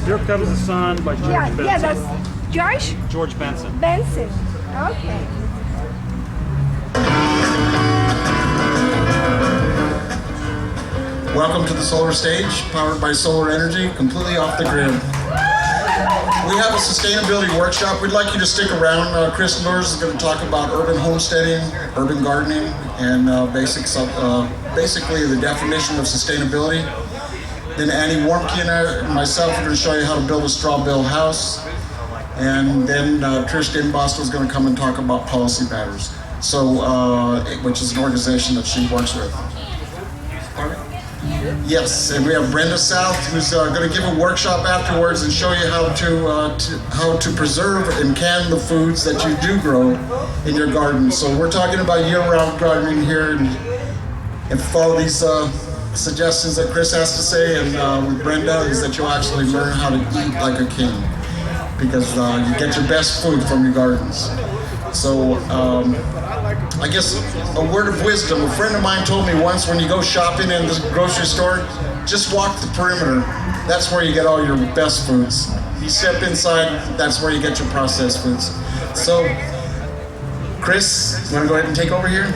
Here Comes the Sun by George Benson. Yeah, that's George George Benson. Benson. Okay. Welcome to the solar stage, powered by solar energy, completely off the grid. We have a sustainability workshop. We'd like you to stick around. Chris Lures is going to talk about urban homesteading, urban gardening, and basically the definition of sustainability. Then Annie Warmke and myself are going to show you how to build a straw bale house. And then Trish Dinbostel is going to come and talk about policy matters, which is an organization that she works with. Yes, and we have Brenda South, who's going to give a workshop afterwards and show you how to preserve and can the foods that you do grow in your garden. So we're talking about year-round gardening here, and follow these suggestions that Chris has to say, and with Brenda is that you'll actually learn how to eat like a king, because you get your best food from your gardens. So I guess a word of wisdom. A friend of mine told me once, when you go shopping in the grocery store, just walk the perimeter. That's where you get all your best foods. You step inside, that's where you get your processed foods. So, Chris, you want to go ahead and take over here?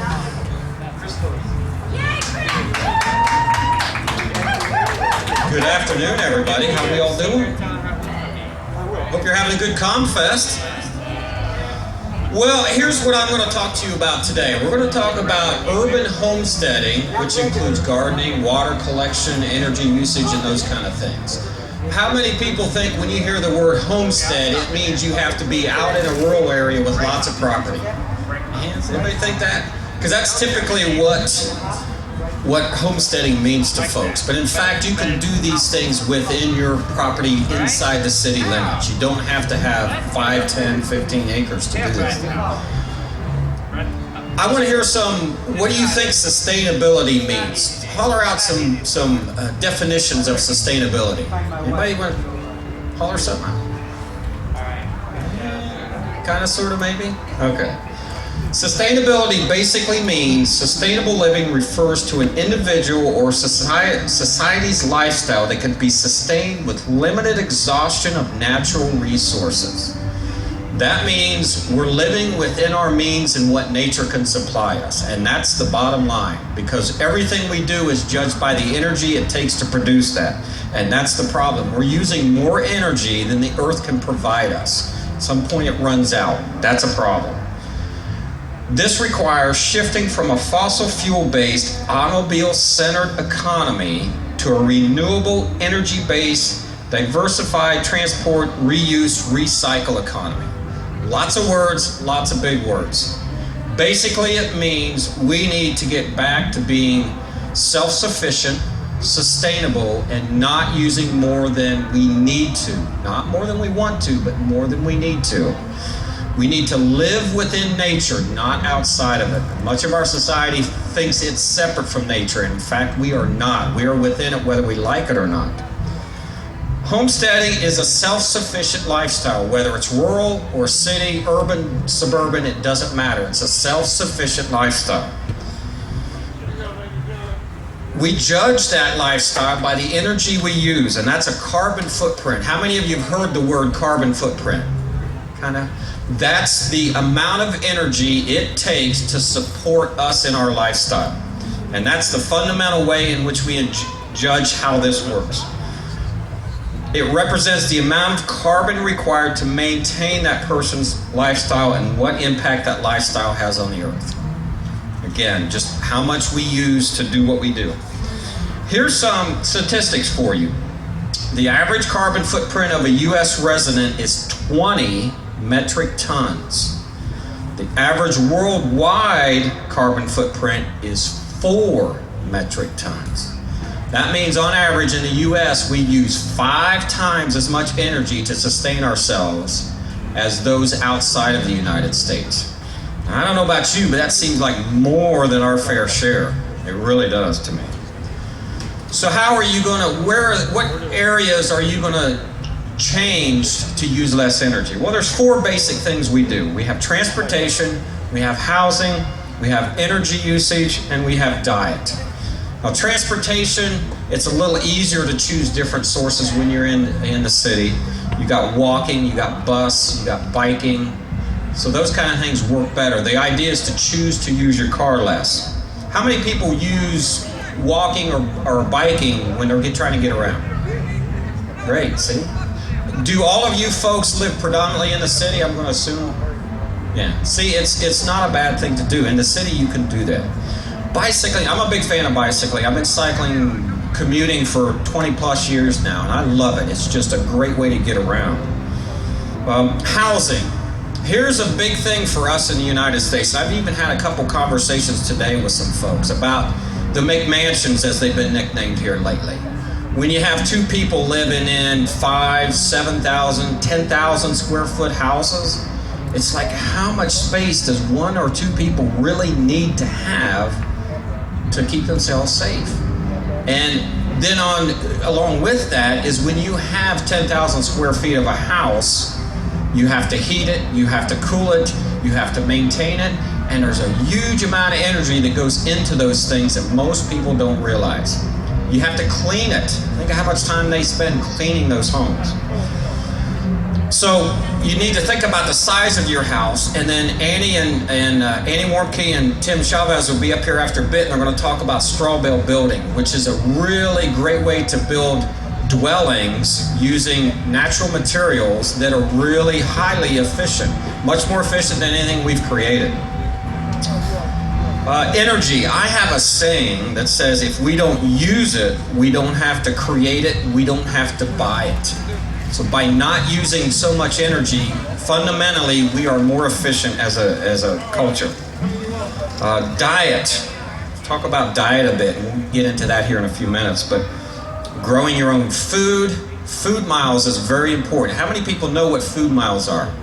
Good afternoon, everybody. How are we all doing? Hope you're having a good ComFest. Well, here's what I'm going to talk to you about today. We're going to talk about urban homesteading, which includes gardening, water collection, energy usage, and those kind of things. How many people think when you hear the word homestead, it means you have to be out in a rural area with lots of property? Does anybody think that? Because that's typically what homesteading means to folks. But in fact, you can do these things within your property inside the city limits. You don't have to have 5, 10, 15 acres to do this. I want to hear what do you think sustainability means? Holler out some definitions of sustainability. Anybody want to holler something out? Kind of, sort of, maybe? Okay. Sustainability basically means sustainable living refers to an individual or society's lifestyle that can be sustained with limited exhaustion of natural resources. That means we're living within our means and what nature can supply us, and that's the bottom line, because everything we do is judged by the energy it takes to produce that, and that's the problem. We're using more energy than the earth can provide us. At some point it runs out. That's a problem. This requires shifting from a fossil fuel-based, automobile-centered economy to a renewable, energy-based, diversified transport, reuse, recycle economy. Lots of words, lots of big words. Basically, it means we need to get back to being self-sufficient, sustainable, and not using more than we need to. Not more than we want to, but more than we need to. We need to live within nature, not outside of it. Much of our society thinks it's separate from nature, and in fact, we are not. We are within it whether we like it or not. Homesteading is a self-sufficient lifestyle, whether it's rural or city, urban, suburban, it doesn't matter. It's a self-sufficient lifestyle. We judge that lifestyle by the energy we use, and that's a carbon footprint. How many of you have heard the word carbon footprint? That's the amount of energy it takes to support us in our lifestyle. And that's the fundamental way in which we judge how this works. It represents the amount of carbon required to maintain that person's lifestyle and what impact that lifestyle has on the earth. Again, just how much we use to do what we do. Here's some statistics for you. The average carbon footprint of a U.S. resident is 20 metric tons. The average worldwide carbon footprint is 4 metric tons. That means on average in the U.S. we use 5 times as much energy to sustain ourselves as those outside of the United States. Now, I don't know about you, but that seems like more than our fair share. It really does to me. So how are you going to, what areas are you going to change to use less energy? Well, there's 4 basic things we do. We have transportation, we have housing, we have energy usage, and we have diet. Now, transportation, It's a little easier to choose different sources when you're in the city. You got walking, you got bus, you got biking. So those kind of things work better. The idea is to choose to use your car less. How many people use walking or biking when they're trying to get around? Great, see? Do all of you folks live predominantly in the city, I'm going to assume? Yeah. See, it's not a bad thing to do. In the city, you can do that. Bicycling, I'm a big fan of bicycling. I've been cycling, commuting for 20 plus years now, and I love it. It's just a great way to get around. Housing. Here's a big thing for us in the United States. I've even had a couple conversations today with some folks about the McMansions, as they've been nicknamed here lately. When you have two people living in 5, 7,000, 10,000 square foot houses, it's like, how much space does one or two people really need to have to keep themselves safe? And then along with that is when you have 10,000 square feet of a house, you have to heat it, you have to cool it, you have to maintain it, and there's a huge amount of energy that goes into those things that most people don't realize. You have to clean it. Think of how much time they spend cleaning those homes. So you need to think about the size of your house, and then Annie and Annie Warmke and Tim Chavez will be up here after a bit, and they're going to talk about straw bale building, which is a really great way to build dwellings using natural materials that are really highly efficient, much more efficient than anything we've created. Energy. I have a saying that says if we don't use it, we don't have to create it, we don't have to buy it. So by not using so much energy, fundamentally we are more efficient as a culture. Diet. Talk about diet a bit, and we'll get into that here in a few minutes, but growing your own food. Food miles is very important. How many people know what food miles are?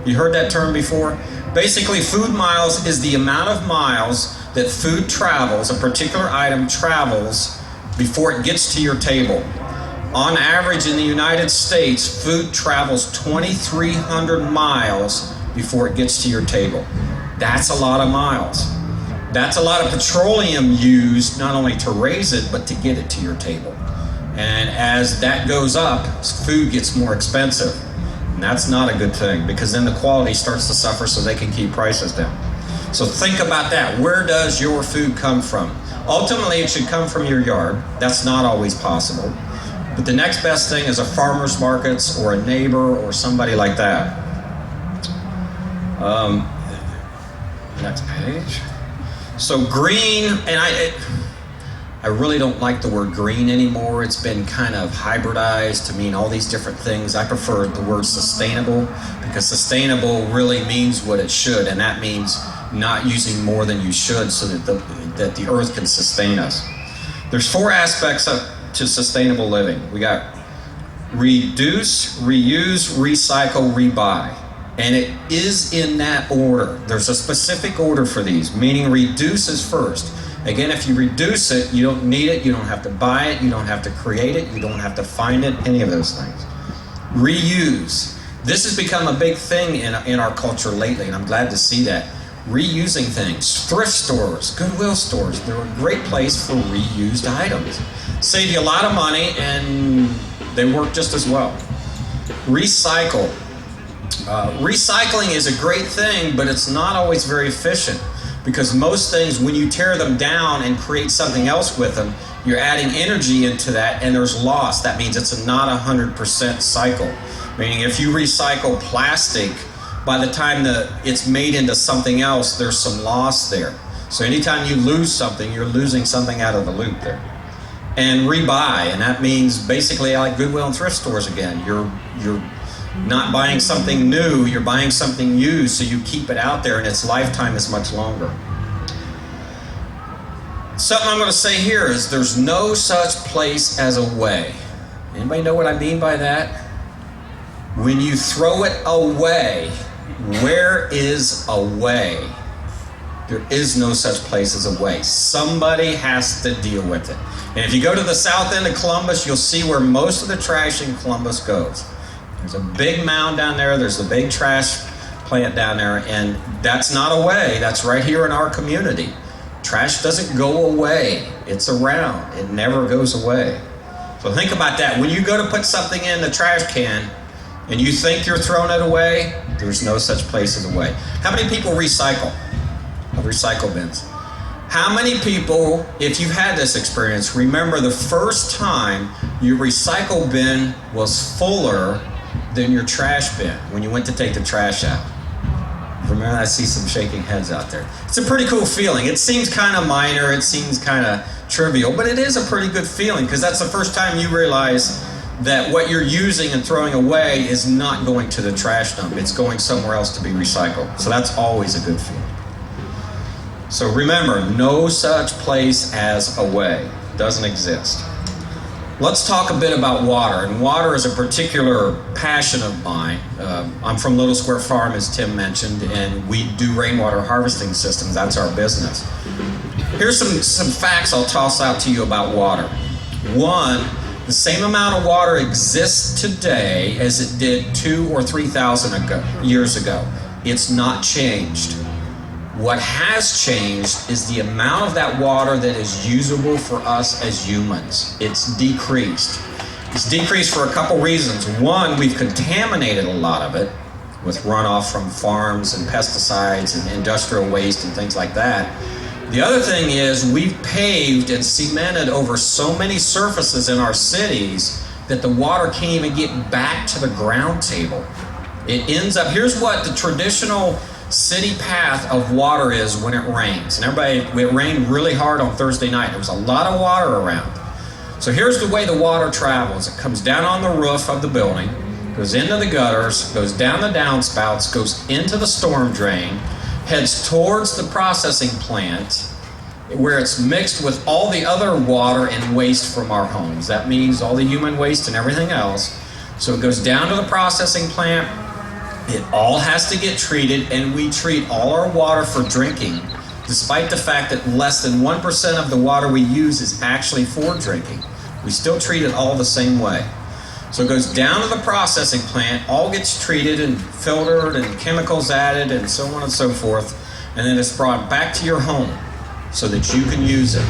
You heard that term before? Basically, food miles is the amount of miles that food travels, a particular item travels, before it gets to your table. On average in the United States, food travels 2,300 miles before it gets to your table. That's a lot of miles. That's a lot of petroleum used not only to raise it, but to get it to your table. And as that goes up, food gets more expensive. And that's not a good thing, because then the quality starts to suffer, so they can keep prices down. So think about that. Where does your food come from? Ultimately, it should come from your yard. That's not always possible. But the next best thing is a farmer's markets or a neighbor or somebody like that. Next page. So green, and I really don't like the word green anymore. It's been kind of hybridized to mean all these different things. I prefer the word sustainable, because sustainable really means what it should, and that means not using more than you should so that the earth can sustain us. There's 4 aspects to sustainable living. We got reduce, reuse, recycle, rebuy. And it is in that order. There's a specific order for these, meaning reduce is first. Again, if you reduce it, you don't need it, you don't have to buy it, you don't have to create it, you don't have to find it, any of those things. Reuse. This has become a big thing in our culture lately, and I'm glad to see that. Reusing things. Thrift stores, Goodwill stores, they're a great place for reused items. Save you a lot of money, and they work just as well. Recycle. Recycling is a great thing, but it's not always very efficient. Because most things, when you tear them down and create something else with them, you're adding energy into that, and there's loss. That means it's not 100% cycle. Meaning if you recycle plastic, by the time that it's made into something else, there's some loss there. So anytime you lose something, you're losing something out of the loop there. And rebuy, and that means basically like Goodwill and thrift stores again. You're not buying something new, you're buying something used, so you keep it out there and its lifetime is much longer. Something I'm going to say here is there's no such place as a way. Anybody know what I mean by that? When you throw it away, where is a way? There is no such place as a way. Somebody has to deal with it. And if you go to the south end of Columbus, you'll see where most of the trash in Columbus goes. There's a big mound down there, there's a big trash plant down there, and that's not a way, that's right here in our community. Trash doesn't go away. It's around. It never goes away. So think about that. When you go to put something in the trash can and you think you're throwing it away, there's no such place as away. How many people recycle? Recycle bins. How many people, if you've had this experience, remember the first time your recycle bin was fuller than your trash bin when you went to take the trash out? Remember, I see some shaking heads out there. It's a pretty cool feeling. It seems kind of minor, it seems kind of trivial, but it is a pretty good feeling because that's the first time you realize that what you're using and throwing away is not going to the trash dump. It's going somewhere else to be recycled. So that's always a good feeling. So remember, no such place as away. Doesn't exist. Let's talk a bit about water. And water is a particular passion of mine. I'm from Little Square Farm, as Tim mentioned, and we do rainwater harvesting systems. That's our business. Here's some facts I'll toss out to you about water. One, the same amount of water exists today as it did 2,000 or 3,000 years ago. It's not changed. What has changed is the amount of that water that is usable for us as humans. It's decreased. It's decreased for a couple reasons. One, we've contaminated a lot of it with runoff from farms and pesticides and industrial waste and things like that. The other thing is we've paved and cemented over so many surfaces in our cities that the water can't even get back to the ground table. It ends up, here's what the traditional city path of water is when it rains. And everybody, it rained really hard on Thursday night. There was a lot of water around. So here's the way the water travels. It comes down on the roof of the building, goes into the gutters, goes down the downspouts, goes into the storm drain, heads towards the processing plant where it's mixed with all the other water and waste from our homes. That means all the human waste and everything else. So it goes down to the processing plant. It all has to get treated, and we treat all our water for drinking, despite the fact that less than 1% of the water we use is actually for drinking. We still treat it all the same way. So it goes down to the processing plant, all gets treated and filtered and chemicals added and so on and so forth, and then it's brought back to your home so that you can use it.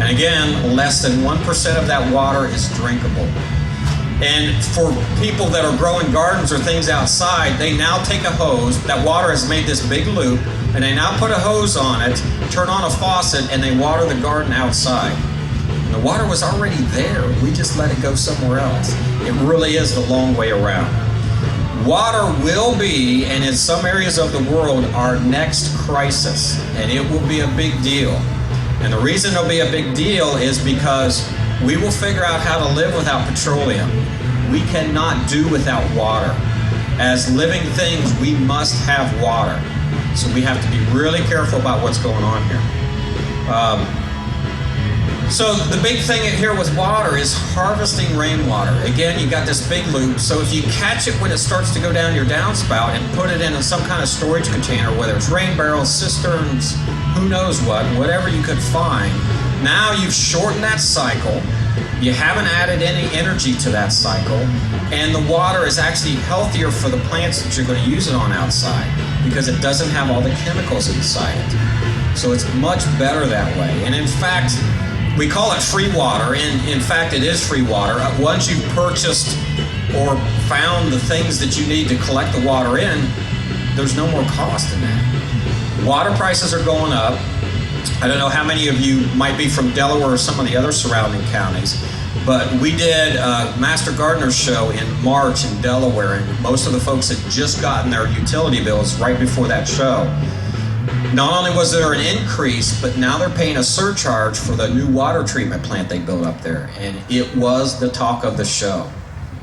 And again, less than 1% of that water is drinkable. And for people that are growing gardens or things outside, they now take a hose. That water has made this big loop, and they now put a hose on it, turn on a faucet, and they water the garden outside. And the water was already there. We just let it go somewhere else. It really is the long way around. Water will be, and in some areas of the world, our next crisis, and it will be a big deal. And the reason it'll be a big deal is because we will figure out how to live without petroleum. We cannot do without water. As living things, we must have water. So we have to be really careful about what's going on here. So the big thing here with water is harvesting rainwater. Again, you got this big loop. So if you catch it when it starts to go down your downspout and put it in some kind of storage container, whether it's rain barrels, cisterns, who knows what, whatever you could find, now you've shortened that cycle. You haven't added any energy to that cycle, and the water is actually healthier for the plants that you're going to use it on outside because it doesn't have all the chemicals inside it. So it's much better that way. And in fact, we call it free water, and in fact it is free water. Once you've purchased or found the things that you need to collect the water in, there's no more cost in that. Water prices are going up. I don't know how many of you might be from Delaware or some of the other surrounding counties, but we did a Master Gardener's show in March in Delaware, and most of the folks had just gotten their utility bills right before that show. Not only was there an increase, but now they're paying a surcharge for the new water treatment plant they built up there, and it was the talk of the show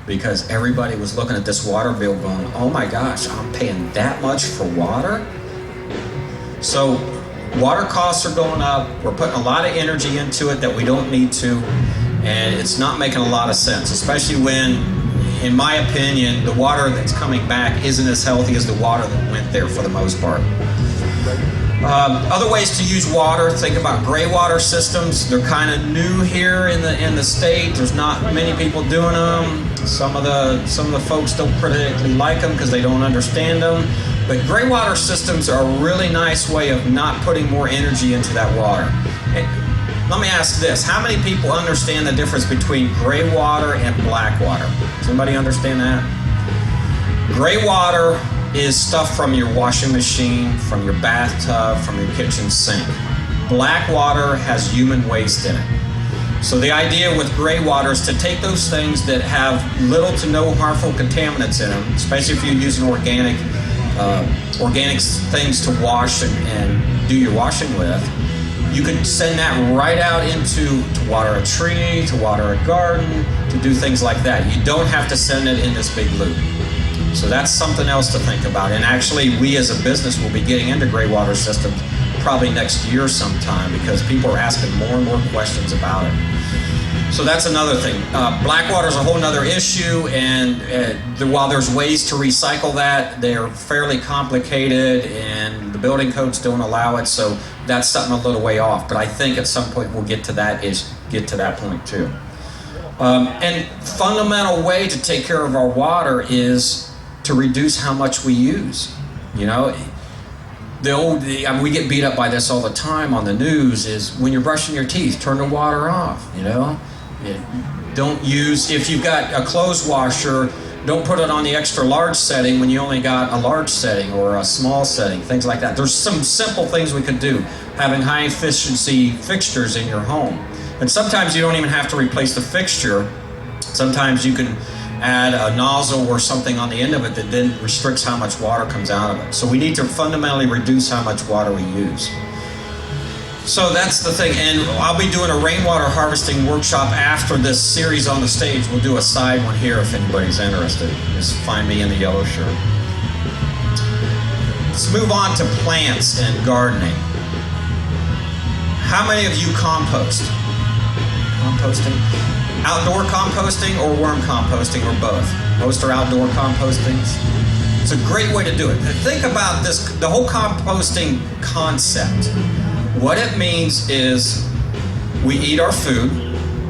because everybody was looking at this water bill going, oh my gosh, I'm paying that much for water? So water costs are going up. We're putting a lot of energy into it that we don't need to, and it's not making a lot of sense, especially when, in my opinion, the water that's coming back isn't as healthy as the water that went there for the most part. Other ways to use water, think about gray water systems. They're kind of new here in the state. There's not many people doing them. Some of the folks don't particularly like them because they don't understand them. But gray water systems are a really nice way of not putting more energy into that water. And let me ask this, how many people understand the difference between gray water and black water? Does anybody understand that? Gray water is stuff from your washing machine, from your bathtub, from your kitchen sink. Black water has human waste in it. So the idea with gray water is to take those things that have little to no harmful contaminants in them, especially if you're using organic things to wash and do your washing with. You could send that right out to water a tree, to water a garden, to do things like that. You don't have to send it in this big loop. So that's something else to think about. And actually, we as a business will be getting into gray water systems probably next year sometime because people are asking more and more questions about it. So that's another thing. Black water is a whole other issue, and while there's ways to recycle that, they're fairly complicated, and the building codes don't allow it. So that's something a little way off. But I think at some point we'll get to that point too. And fundamental way to take care of our water is to reduce how much we use. You know, we get beat up by this all the time on the news. Is when you're brushing your teeth, turn the water off. You know. Don't use, if you've got a clothes washer, don't put it on the extra large setting when you only got a large setting or a small setting, things like that. There's some simple things we could do, having high efficiency fixtures in your home. And sometimes you don't even have to replace the fixture. Sometimes you can add a nozzle or something on the end of it that then restricts how much water comes out of it. So we need to fundamentally reduce how much water we use. So that's the thing, and I'll be doing a rainwater harvesting workshop after this series on the stage. We'll do a side one here if anybody's interested. Just find me in the yellow shirt. Let's move on to plants and gardening. How many of you compost? Composting? Outdoor composting or worm composting or both? Most are outdoor composting. It's a great way to do it. Think about this, the whole composting concept. What it means is we eat our food,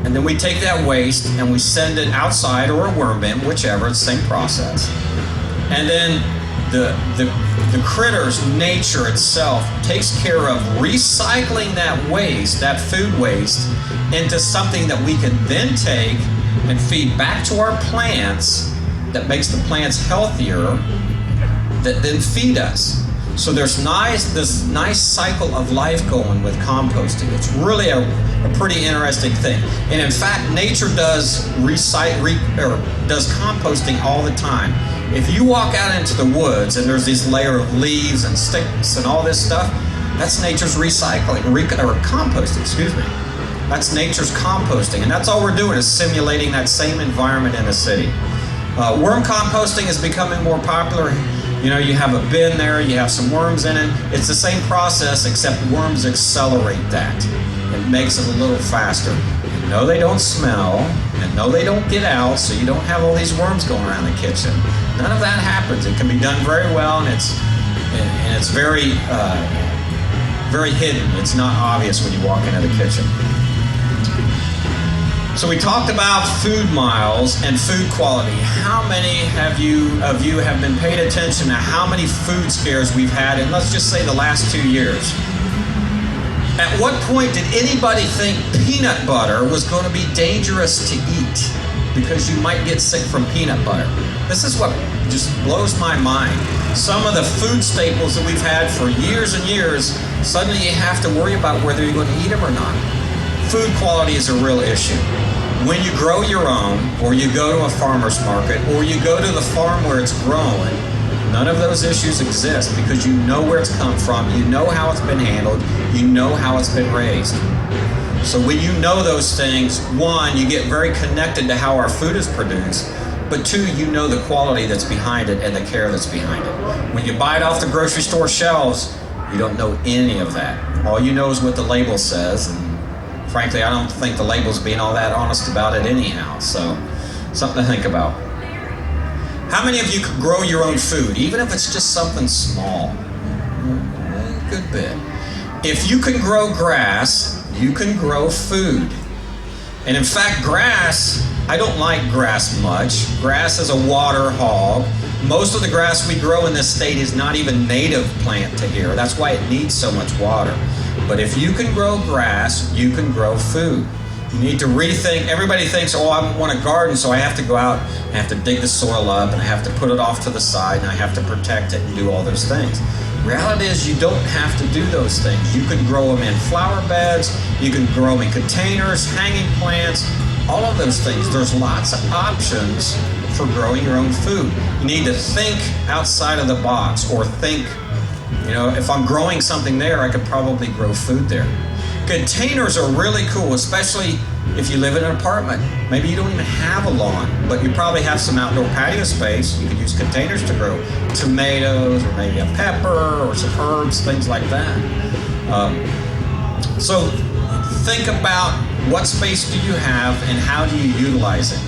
and then we take that waste and we send it outside or a worm bin, whichever, it's the same process. And then the critters, nature itself, takes care of recycling that waste, that food waste, into something that we can then take and feed back to our plants that makes the plants healthier, that then feed us. So there's this nice cycle of life going with composting. It's really a pretty interesting thing. And in fact, nature does composting all the time. If you walk out into the woods and there's this layer of leaves and sticks and all this stuff, that's nature's recycling, or composting, excuse me. That's nature's composting. And that's all we're doing is simulating that same environment in a city. Worm composting is becoming more popular. You know, you have a bin there, you have some worms in it. It's the same process, except worms accelerate that. It makes it a little faster. And no, they don't smell, and no, they don't get out, so you don't have all these worms going around the kitchen. None of that happens. It can be done very well, and it's very, very hidden. It's not obvious when you walk into the kitchen. So we talked about food miles and food quality. How many of you have been paid attention to how many food scares we've had in, let's just say, the last 2 years? At what point did anybody think peanut butter was going to be dangerous to eat because you might get sick from peanut butter? This is what just blows my mind. Some of the food staples that we've had for years and years, suddenly you have to worry about whether you're going to eat them or not. Food quality is a real issue. When you grow your own, or you go to a farmer's market, or you go to the farm where it's grown, none of those issues exist because you know where it's come from, you know how it's been handled, you know how it's been raised. So when you know those things, one, you get very connected to how our food is produced, but two, you know the quality that's behind it and the care that's behind it. When you buy it off the grocery store shelves, you don't know any of that. All you know is what the label says, and frankly, I don't think the label's being all that honest about it anyhow, so something to think about. How many of you could grow your own food, even if it's just something small? A good bit. If you can grow grass, you can grow food. And in fact, grass I don't like grass much. Grass is a water hog. Most of the grass we grow in this state is not even native plant to here. That's why it needs so much water. But if you can grow grass, you can grow food. You need to rethink. Everybody thinks, oh, I want a garden, so I have to go out and I have to dig the soil up and I have to put it off to the side and I have to protect it and do all those things. Reality is you don't have to do those things. You can grow them in flower beds, you can grow them in containers, hanging plants, all of those things. There's lots of options for growing your own food. You need to think outside of the box, or think, if I'm growing something there, I could probably grow food there. Containers are really cool, especially if you live in an apartment. Maybe you don't even have a lawn, but you probably have some outdoor patio space. You can use containers to grow tomatoes, or maybe a pepper, or some herbs, things like that. So think about what space do you have and how do you utilize it.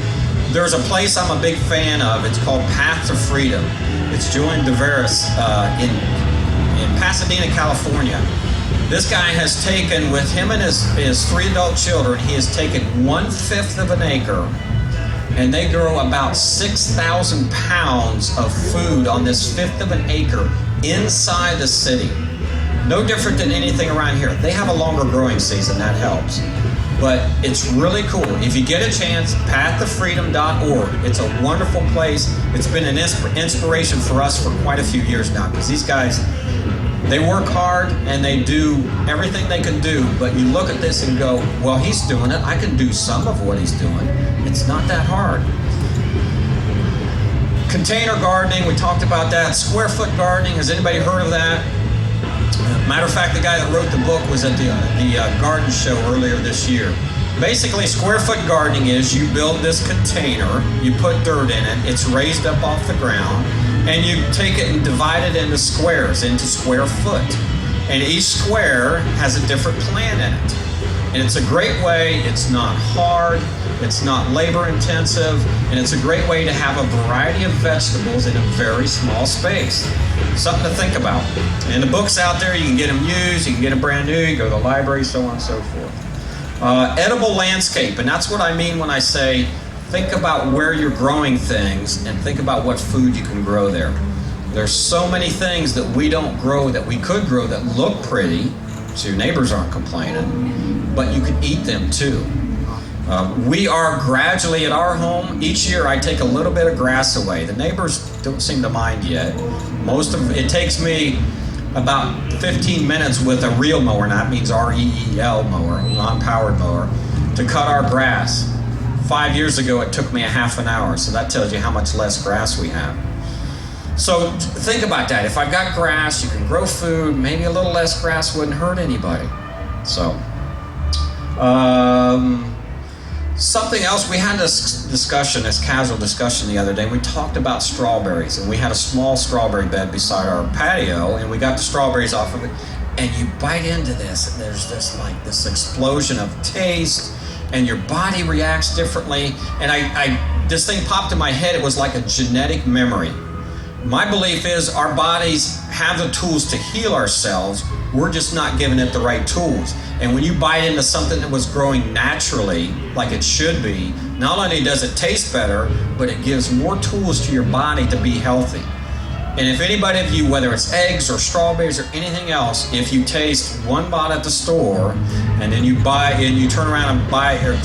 There's a place I'm a big fan of. It's called Path to Freedom. It's Julian DeVeris in Pasadena, California. This guy has taken, with him and his 3 adult children, he has taken 1/5 of an acre, and they grow about 6,000 pounds of food on this 1/5 of an acre inside the city. No different than anything around here. They have a longer growing season, that helps. But it's really cool. If you get a chance, pathtofreedom.org. It's a wonderful place. It's been an inspiration for us for quite a few years now, because these guys, they work hard and they do everything they can do, but you look at this and go, well, he's doing it. I can do some of what he's doing. It's not that hard. Container gardening, we talked about that. Square foot gardening, has anybody heard of that? Matter of fact, the guy that wrote the book was at the garden show earlier this year. Basically, square foot gardening is you build this container, you put dirt in it, it's raised up off the ground, and you take it and divide it into squares, into square foot. And each square has a different plant in it. And it's a great way, it's not hard, it's not labor intensive, and it's a great way to have a variety of vegetables in a very small space. Something to think about. And the book's out there, you can get them used, you can get them brand new, you go to the library, so on and so forth. Edible landscape, and that's what I mean when I say think about where you're growing things and think about what food you can grow there. There's so many things that we don't grow that we could grow that look pretty, so your neighbors aren't complaining, but you can eat them too. We are gradually at our home, each year I take a little bit of grass away. The neighbors don't seem to mind yet. It takes me about 15 minutes with a reel mower, and that means R-E-E-L mower, non-powered mower, to cut our grass. 5 years ago it took me a half an hour, so that tells you how much less grass we have. So think about that. If I've got grass, you can grow food, maybe a little less grass wouldn't hurt anybody. So, something else, we had this discussion, this casual discussion the other day. We talked about strawberries, and we had a small strawberry bed beside our patio, and we got the strawberries off of it, and you bite into this, and there's this explosion of taste, and your body reacts differently. And this thing popped in my head. It was like a genetic memory. My belief is our bodies have the tools to heal ourselves. We're just not giving it the right tools. And when you bite into something that was growing naturally, like it should be, not only does it taste better, but it gives more tools to your body to be healthy. And if anybody of you, whether it's eggs or strawberries or anything else, if you taste one bot at the store and then you turn around and buy or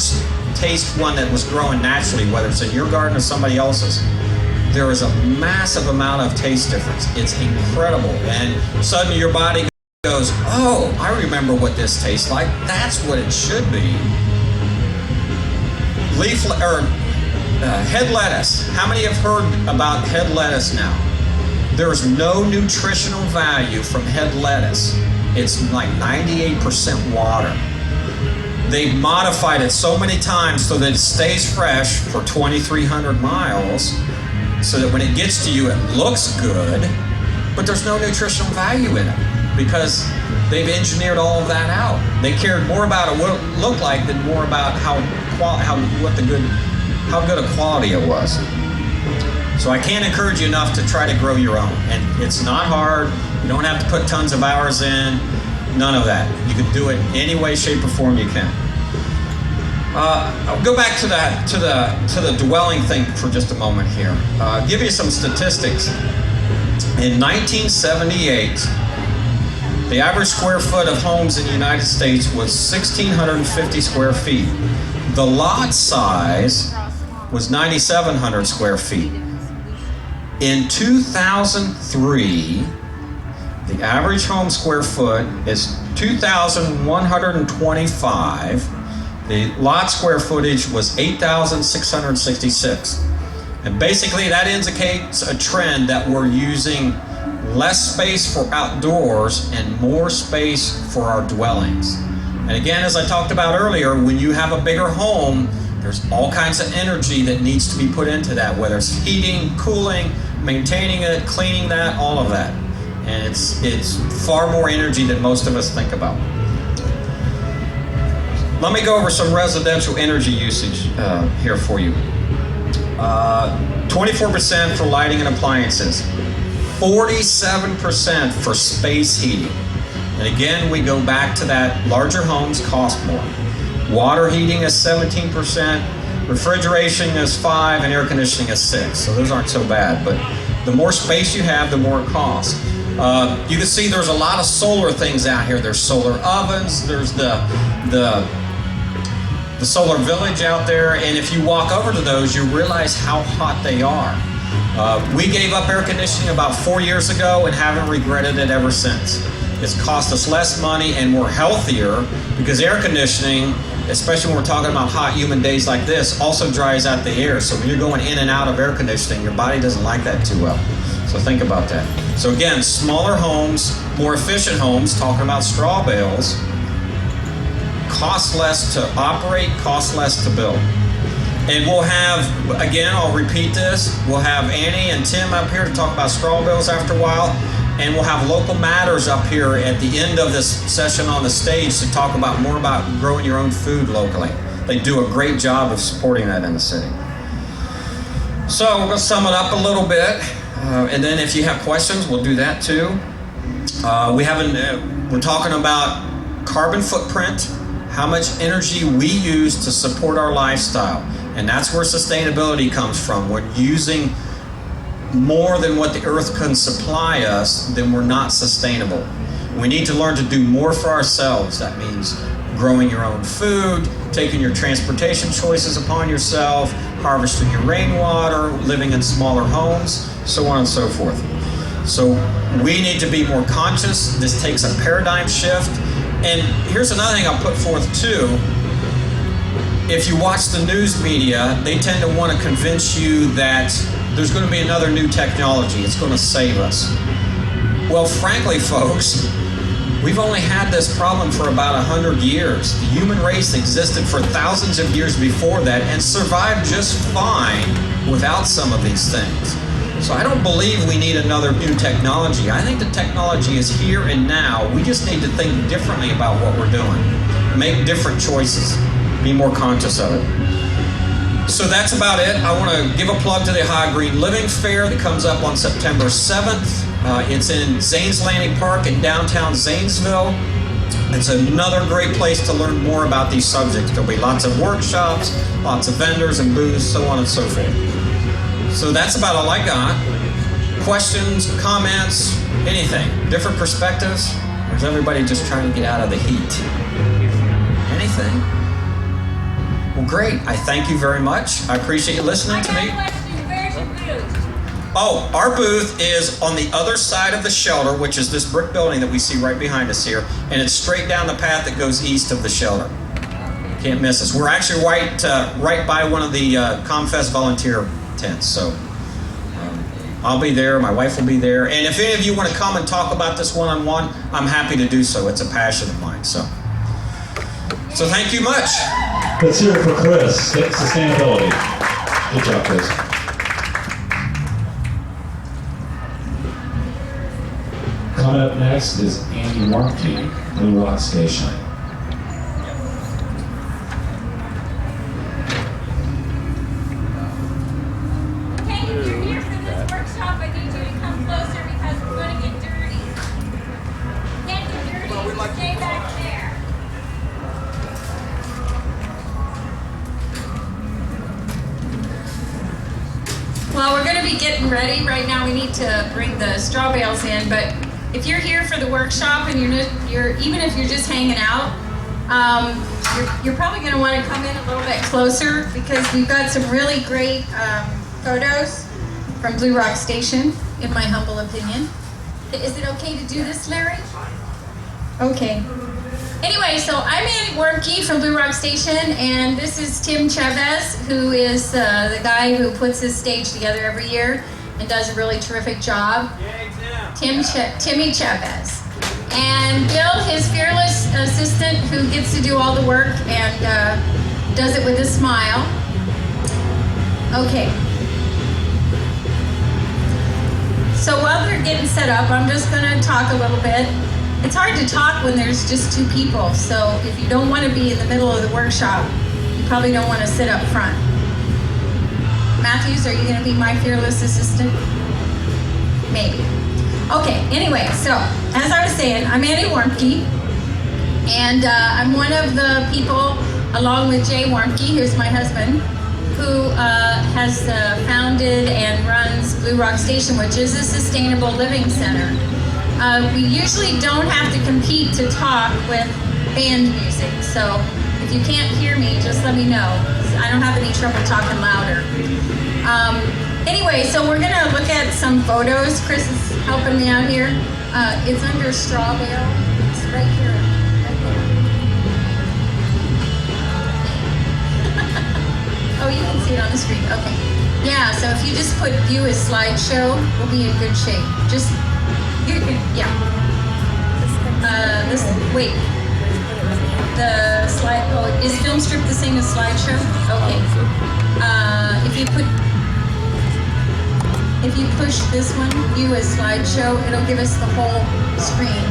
taste one that was growing naturally, whether it's in your garden or somebody else's, there is a massive amount of taste difference. It's incredible. And suddenly your body goes, oh, I remember what this tastes like. That's what it should be. Head lettuce. How many have heard about head lettuce now? There's no nutritional value from head lettuce. It's like 98% water. They've modified it so many times so that it stays fresh for 2,300 miles, so that when it gets to you, it looks good, but there's no nutritional value in it because they've engineered all of that out. They cared more about what it looked like than more about how good a quality it was. So I can't encourage you enough to try to grow your own. And it's not hard. You don't have to put tons of hours in. None of that. You can do it any way, shape, or form you can. I'll go back to the dwelling thing for just a moment here. Give you some statistics. In 1978, the average square foot of homes in the United States was 1,650 square feet. The lot size was 9,700 square feet. In 2003, the average home square foot is 2,125. The lot square footage was 8,666. And basically that indicates a trend that we're using less space for outdoors and more space for our dwellings. And again, as I talked about earlier, when you have a bigger home, there's all kinds of energy that needs to be put into that, whether it's heating, cooling, maintaining it, cleaning that, all of that. And it's far more energy than most of us think about. Let me go over some residential energy usage here for you. 24% for lighting and appliances, 47% for space heating. And again, we go back to that larger homes cost more. Water heating is 17%, refrigeration is 5%, and air conditioning is 6%. So those aren't so bad, but the more space you have, the more it costs. You can see there's a lot of solar things out here. There's solar ovens, there's the solar village out there, and if you walk over to those, you realize how hot they are. We gave up air conditioning about 4 years ago and haven't regretted it ever since. It's cost us less money and we're healthier because air conditioning, especially when we're talking about hot, humid days like this, also dries out the air. So when you're going in and out of air conditioning, your body doesn't like that too well. So think about that. So again, smaller homes, more efficient homes, talking about straw bales, cost less to operate, cost less to build. And we'll have, again, I'll repeat this, we'll have Annie and Tim up here to talk about straw bales after a while, and we'll have Local Matters up here at the end of this session on the stage to talk about more about growing your own food locally. They do a great job of supporting that in the city. So we're going to sum it up a little bit, and then if you have questions, we'll do that too. We're talking about carbon footprint, how much energy we use to support our lifestyle. And that's where sustainability comes from. We're using more than what the earth can supply us, then we're not sustainable. We need to learn to do more for ourselves. That means growing your own food, taking your transportation choices upon yourself, harvesting your rainwater, living in smaller homes, so on and so forth. So we need to be more conscious. This takes a paradigm shift. And here's another thing I'll put forth too. If you watch the news media, they tend to want to convince you that there's going to be another new technology. It's going to save us. Well, frankly, folks, we've only had this problem for about 100 years. The human race existed for thousands of years before that and survived just fine without some of these things. So I don't believe we need another new technology. I think the technology is here and now. We just need to think differently about what we're doing. Make different choices. Be more conscious of it. So that's about it. I want to give a plug to the High Green Living Fair that comes up on September 7th. It's in Zanes Landing Park in downtown Zanesville. It's another great place to learn more about these subjects. There'll be lots of workshops, lots of vendors and booths, so on and so forth. So that's about all I got. Questions, comments, anything? Different perspectives? Or is everybody just trying to get out of the heat? Anything? Well, great. I thank you very much. I appreciate you listening to me. Where's your booth? Oh, our booth is on the other side of the shelter, which is this brick building that we see right behind us here, and it's straight down the path that goes east of the shelter. Can't miss us. We're actually right by one of the ComFest volunteer tents, so I'll be there, my wife will be there, and if any of you want to come and talk about this one-on-one, I'm happy to do so. It's a passion of mine, so thank you much. Let's hear it for Chris, sustainability. Good job, Chris. Coming up next is Andy Warmke, Blue Rock Station. Okay, if you're here for this workshop, I need you to come closer because we're going to get dirty. Can't get dirty, stay back there. be getting ready. Right now we need to bring the straw bales in, but if you're here for the workshop and you're even if you're just hanging out, you're probably going to want to come in a little bit closer because we've got some really great photos from Blue Rock Station, in my humble opinion. Is it okay to do this, Larry? Okay. Anyway, so I'm Annie Warmke from Blue Rock Station, and this is Tim Chavez, who is the guy who puts this stage together every year and does a really terrific job. Timmy Chavez. And Bill, his fearless assistant, who gets to do all the work and does it with a smile. Okay. So while they're getting set up, I'm just going to talk a little bit. It's hard to talk when there's just two people, so if you don't want to be in the middle of the workshop, you probably don't want to sit up front. Matthews, are you going to be my fearless assistant? Maybe. Okay, anyway, so as I was saying, I'm Annie Warmke, and I'm one of the people, along with Jay Warmke, who's my husband, who has founded and runs Blue Rock Station, which is a sustainable living center. We usually don't have to compete to talk with band music, so if you can't hear me, just let me know. I don't have any trouble talking louder. Anyway, so we're going to look at some photos. Chris is helping me out here. It's under straw bale. It's right here. Right there. Oh, you can see it on the screen. Okay. Yeah, so if you just put view as slideshow, we'll be in good shape. Just, yeah. Wait. The slide, oh, is film strip the same as slideshow? Okay. If you push this one, view as slideshow, it'll give us the whole screen.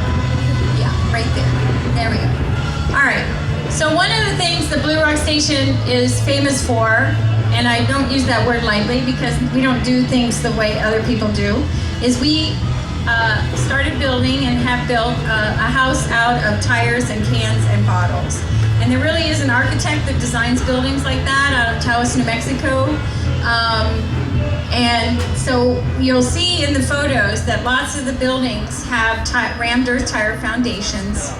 Yeah, right there. There we go. All right. So one of the things the Blue Rock Station is famous for, and I don't use that word lightly because we don't do things the way other people do, is we started building and have built a house out of tires and cans and bottles. And there really is an architect that designs buildings like that out of Taos, New Mexico. And so you'll see in the photos that lots of the buildings have rammed earth tire foundations.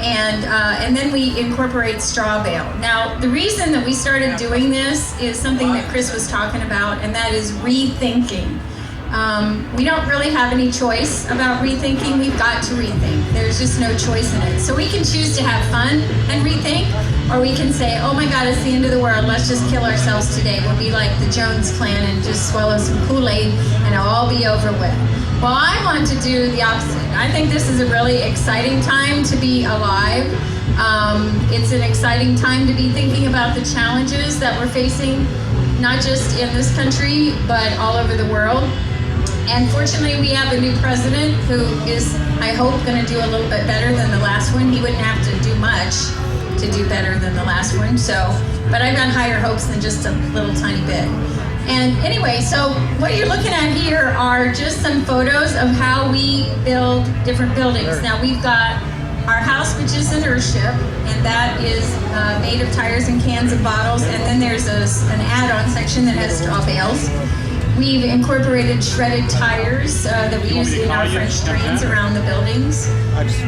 And then we incorporate straw bale. Now, the reason that we started doing this is something that Chris was talking about, and that is rethinking. We don't really have any choice about rethinking. We've got to rethink. There's just no choice in it. So we can choose to have fun and rethink, or we can say, oh my God, it's the end of the world. Let's just kill ourselves today. We'll be like the Jones clan and just swallow some Kool-Aid and it'll all be over with. Well, I want to do the opposite. I think this is a really exciting time to be alive. It's an exciting time to be thinking about the challenges that we're facing, not just in this country, but all over the world. And fortunately, we have a new president who is, I hope, going to do a little bit better than the last one. He wouldn't have to do much to do better than the last one. So, but I've got higher hopes than just a little tiny bit. And anyway, so what you're looking at here are just some photos of how we build different buildings. Now we've got our house, which is an earthship, and that is made of tires and cans and bottles. And then there's an add-on section that has straw bales. We've incorporated shredded tires that we use in our French drains around the buildings.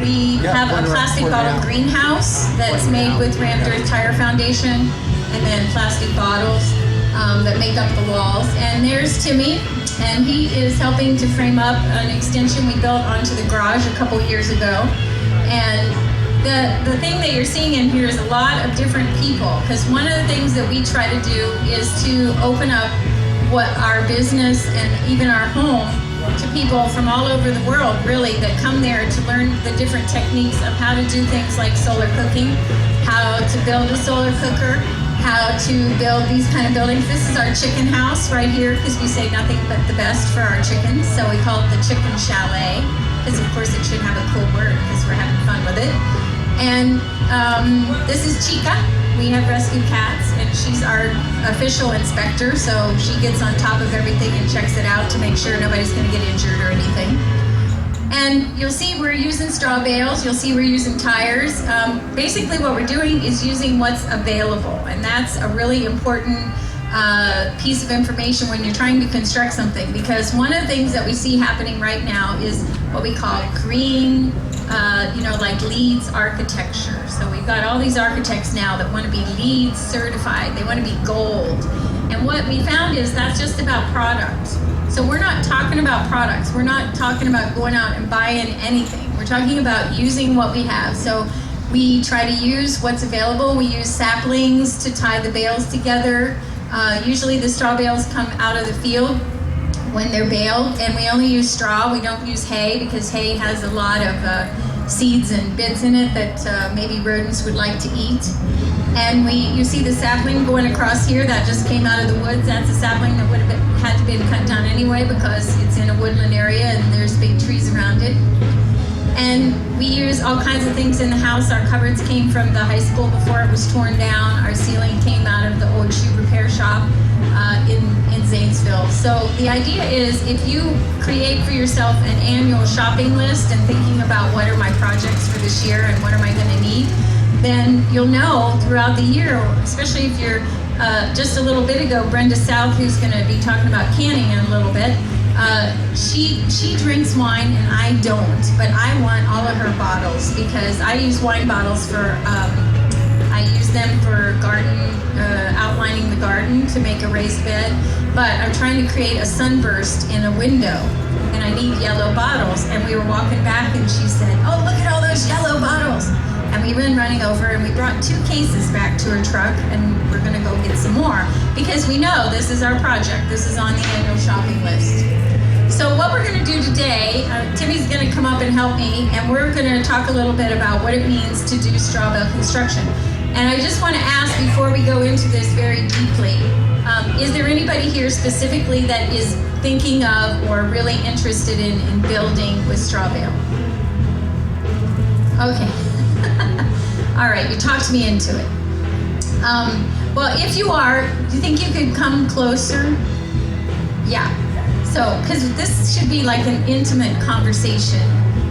We have a plastic bottle greenhouse that's made with rammed earth tire foundation, and then plastic bottles that make up the walls. And there's Timmy, and he is helping to frame up an extension we built onto the garage a couple years ago. And the thing that you're seeing in here is a lot of different people, because one of the things that we try to do is to open up what our business and even our home to people from all over the world, really, that come there to learn the different techniques of how to do things like solar cooking, how to build a solar cooker, how to build these kind of buildings. This is our chicken house right here, because we say nothing but the best for our chickens, so we call it the Chicken Chalet, because of course it should have a cool word because we're having fun with it. And this is Chica. We have rescued cats, and she's our official inspector, so she gets on top of everything and checks it out to make sure nobody's going to get injured or anything. And you'll see we're using straw bales, you'll see we're using tires. Basically what we're doing is using what's available, and that's a really important piece of information when you're trying to construct something, because one of the things that we see happening right now is what we call green, like LEEDs architecture. So we've got all these architects now that want to be LEED certified. They want to be gold. And what we found is that's just about product. So we're not talking about products. We're not talking about going out and buying anything. We're talking about using what we have. So we try to use what's available. We use saplings to tie the bales together. Usually the straw bales come out of the field when they're baled, and we only use straw. We don't use hay because hay has a lot of seeds and bits in it that maybe rodents would like to eat. And you see the sapling going across here that just came out of the woods. That's a sapling that would have had to been cut down anyway because it's in a woodland area and there's big trees around it. And we use all kinds of things in the house. Our cupboards came from the high school before it was torn down. Our ceiling came out of the old shoe repair shop in Zanesville. So the idea is, if you create for yourself an annual shopping list and thinking about what are my projects for this year and what am I going to need, then you'll know throughout the year, especially if you're just a little bit ago, Brenda South, who's going to be talking about canning in a little bit, she drinks wine and I don't, but I want all of her bottles because I use wine bottles for, I use them for garden, outlining the garden to make a raised bed, but I'm trying to create a sunburst in a window and I need yellow bottles. And we were walking back and she said, "Oh, look at all those yellow bottles." And we ran running over and we brought 2 cases back to her truck and we're gonna go get some more because we know this is our project. This is on the annual shopping list. So what we're gonna do today, Timmy's gonna come up and help me, and we're gonna talk a little bit about what it means to do straw bale construction. And I just wanna ask before we go into this very deeply, is there anybody here specifically that is thinking of or really interested in building with straw bale? Okay. All right, you talked me into it. Well, if you are, do you think you could come closer? Yeah. So, because this should be like an intimate conversation.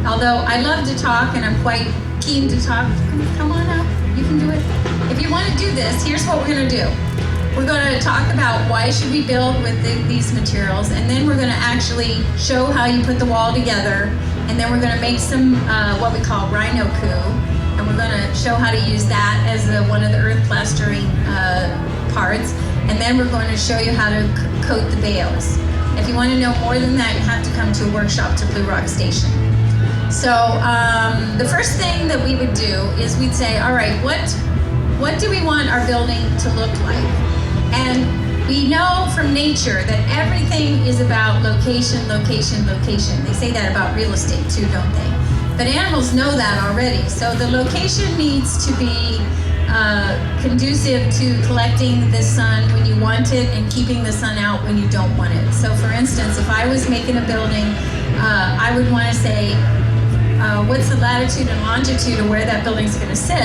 Although I love to talk and I'm quite keen to talk. Come on up, you can do it. If you want to do this, here's what we're going to do. We're going to talk about why should we build with these materials, and then we're going to actually show how you put the wall together, and then we're going to make some what we call rhino coo, and we're going to show how to use that as one of the earth plastering parts, and then we're going to show you how to coat the bales. If you want to know more than that, you have to come to a workshop to Blue Rock Station. So the first thing that we would do is we'd say, all right, what do we want our building to look like? And we know from nature that everything is about location, location, location. They say that about real estate too, don't they? But animals know that already. So the location needs to be conducive to collecting the sun when you want it and keeping the sun out when you don't want it. So for instance, if I was making a building, I would want to say, what's the latitude and longitude of where that building's going to sit?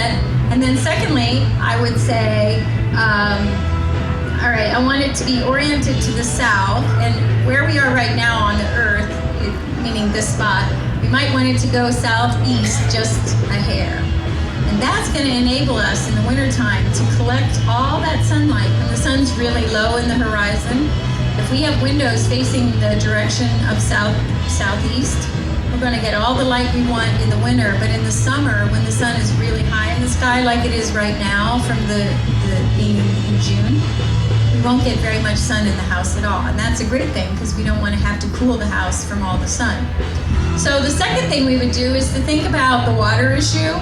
And then secondly, I would say, all right, I want it to be oriented to the south, and where we are right now on the earth, meaning this spot, we might want it to go southeast just a hair. And that's going to enable us in the wintertime to collect all that sunlight when the sun's really low in the horizon. If we have windows facing the direction of southeast, we're going to get all the light we want in the winter. But in the summer, when the sun is really high in the sky, like it is right now from the being in June, we won't get very much sun in the house at all. And that's a great thing because we don't want to have to cool the house from all the sun. So the second thing we would do is to think about the water issue.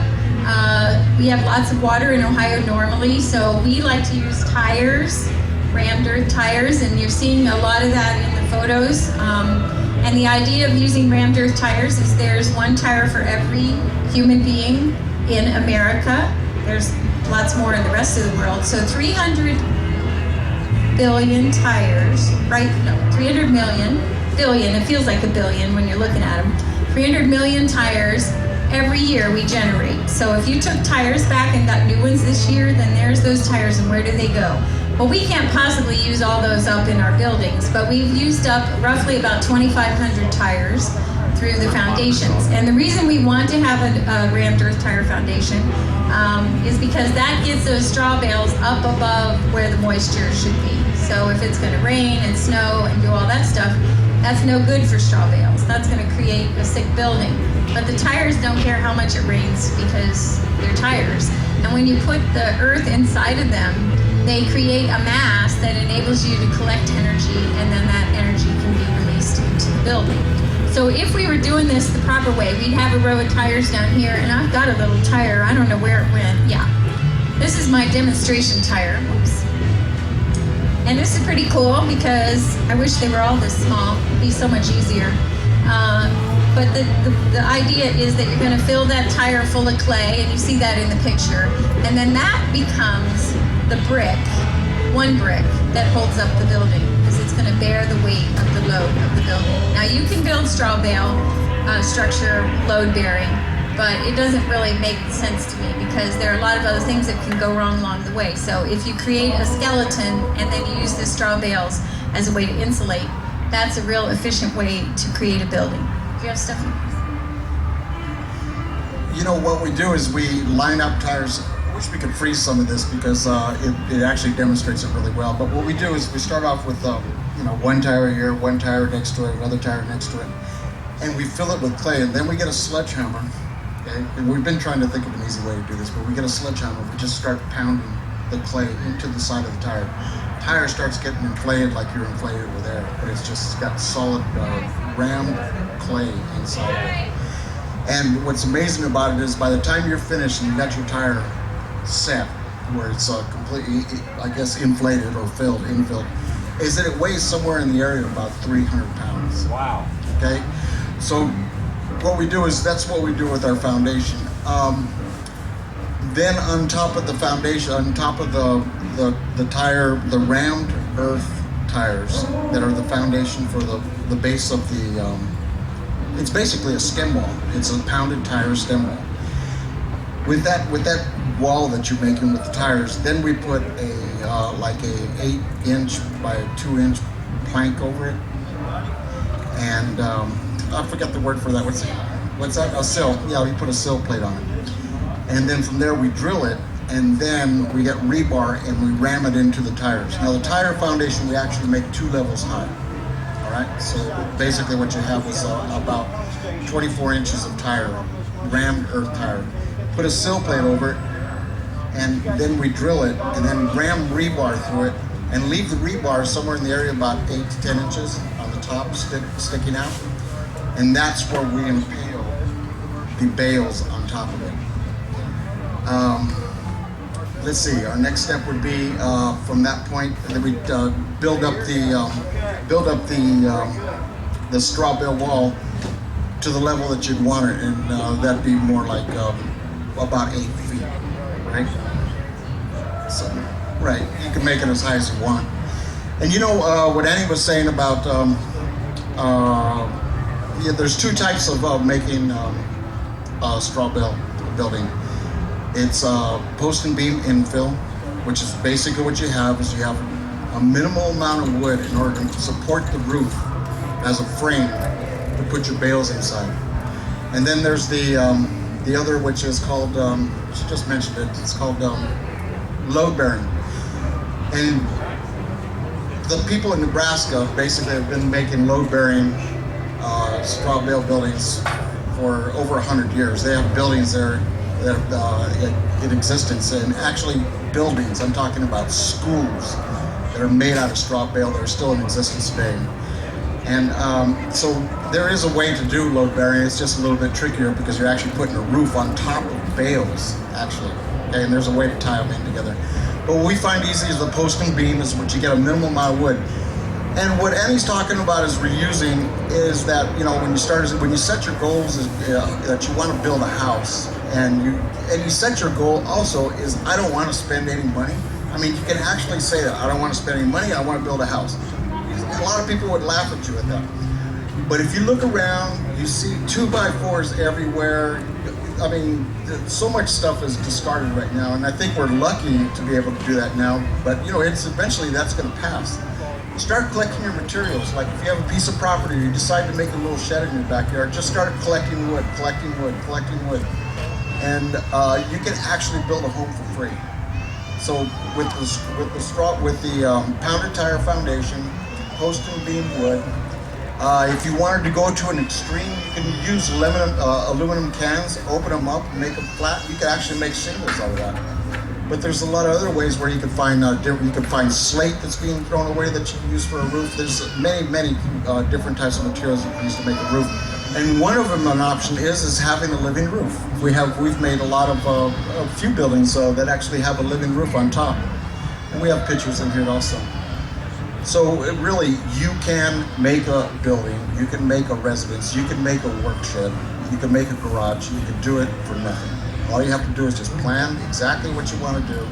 We have lots of water in Ohio normally, so we like to use tires, rammed earth tires, and you're seeing a lot of that in the photos. And the idea of using rammed earth tires is there's 1 tire for every human being in America. There's lots more in the rest of the world. So 300 billion tires, right? No, 300 million, billion, it feels like a billion when you're looking at them. 300 million tires every year we generate. So if you took tires back and got new ones this year, then there's those tires, and where do they go? Well, we can't possibly use all those up in our buildings, but we've used up roughly about 2,500 tires through the foundations. And the reason we want to have a rammed earth tire foundation is because that gets those straw bales up above where the moisture should be. So if it's going to rain and snow and do all that stuff, that's no good for straw bales. That's going to create a sick building. But the tires don't care how much it rains because they're tires. And when you put the earth inside of them, they create a mass that enables you to collect energy, and then that energy can be released into the building. So if we were doing this the proper way, we'd have a row of tires down here, and I've got a little tire. I don't know where it went. Yeah. This is my demonstration tire. Oops. And this is pretty cool because I wish they were all this small. It'd be so much easier. But the idea is that you're going to fill that tire full of clay, and you see that in the picture. And then that becomes the brick, one brick, that holds up the building because it's going to bear the weight of the load of the building. Now you can build straw bale structure load bearing, but it doesn't really make sense to me because there are a lot of other things that can go wrong along the way. So if you create a skeleton and then you use the straw bales as a way to insulate, that's a real efficient way to create a building. Do you have stuff? You know, what we do is we line up tires. I wish we could freeze some of this because it actually demonstrates it really well. But what we do is we start off with one tire here, one tire next to it, another tire next to it, and we fill it with clay. And then we get a sledgehammer. Okay? And we've been trying to think of an easy way to do this, but we get a sledgehammer. We just start pounding the clay into the side of the tire. The tire starts getting inflated like you're inflated with air, but it's got solid rammed clay inside of it. And what's amazing about it is by the time you're finished and you got your tire set, where it's completely, I guess, inflated or infilled, is that it weighs somewhere in the area of about 300 pounds. Wow. Okay? So what we do is, that's what we do with our foundation. Then on top of the foundation, on top of the tire, the rammed earth tires that are the foundation for the base of the, it's basically a stem wall. It's a pounded tire stem wall. With that wall that you're making with the tires, then we put like a 8-inch by 2-inch plank over it, and I forgot the word for that. What's that? A sill. Yeah, we put a sill plate on it, and then from there we drill it, and then we get rebar and we ram it into the tires. Now the tire foundation we actually make 2 levels high. All right. So basically, what you have is about 24 inches of tire, rammed earth tire. Put a sill plate over it, and then we drill it, and then ram rebar through it, and leave the rebar somewhere in the area about 8 to 10 inches on the top, sticking out, and that's where we impale the bales on top of it. Let's see. Our next step would be from that point, then we build up the straw bale wall to the level that you'd want it, and that'd be more like about 8 feet, right? So, right, you can make it as high as you want. And you know what Annie was saying about, there's 2 types of making straw bale building. It's post and beam infill, which is basically what you have is you have a minimal amount of wood in order to support the roof as a frame to put your bales inside. And then there's the other, which is called, she just mentioned it, it's called load bearing. And the people in Nebraska basically have been making load bearing straw bale buildings for over 100 years. They have buildings there that in existence, and actually buildings, I'm talking about schools that are made out of straw bale that are still in existence today. And so there is a way to do load bearing. It's just a little bit trickier because you're actually putting a roof on top of bales, actually. Okay, and there's a way to tie them in together. But what we find easy is the post and beam is what you get a minimal amount of wood. And what Annie's talking about is reusing is that, when you set your goals is that you want to build a house, and you set your goal also is I don't want to spend any money. I mean, you can actually say that I don't want to spend any money, I want to build a house. A lot of people would laugh at you at that. But if you look around, you see 2x4s everywhere. I mean, so much stuff is discarded right now, and I think we're lucky to be able to do that now. But it's eventually that's going to pass. Start collecting your materials. Like if you have a piece of property, you decide to make a little shed in your backyard, just start collecting wood, and you can actually build a home for free. So with the pounded tire foundation, post and beam wood. If you wanted to go to an extreme, you can use aluminum cans, open them up, make them flat. You can actually make shingles out of that. But there's a lot of other ways where you can find you can find slate that's being thrown away that you can use for a roof. There's many different types of materials you can use to make a roof. And one of them, an option is having a living roof. We've made a lot of a few buildings that actually have a living roof on top, and we have pictures in here also. So really, you can make a building, you can make a residence, you can make a work shed, you can make a garage, you can do it for nothing. All you have to do is just plan exactly what you want to do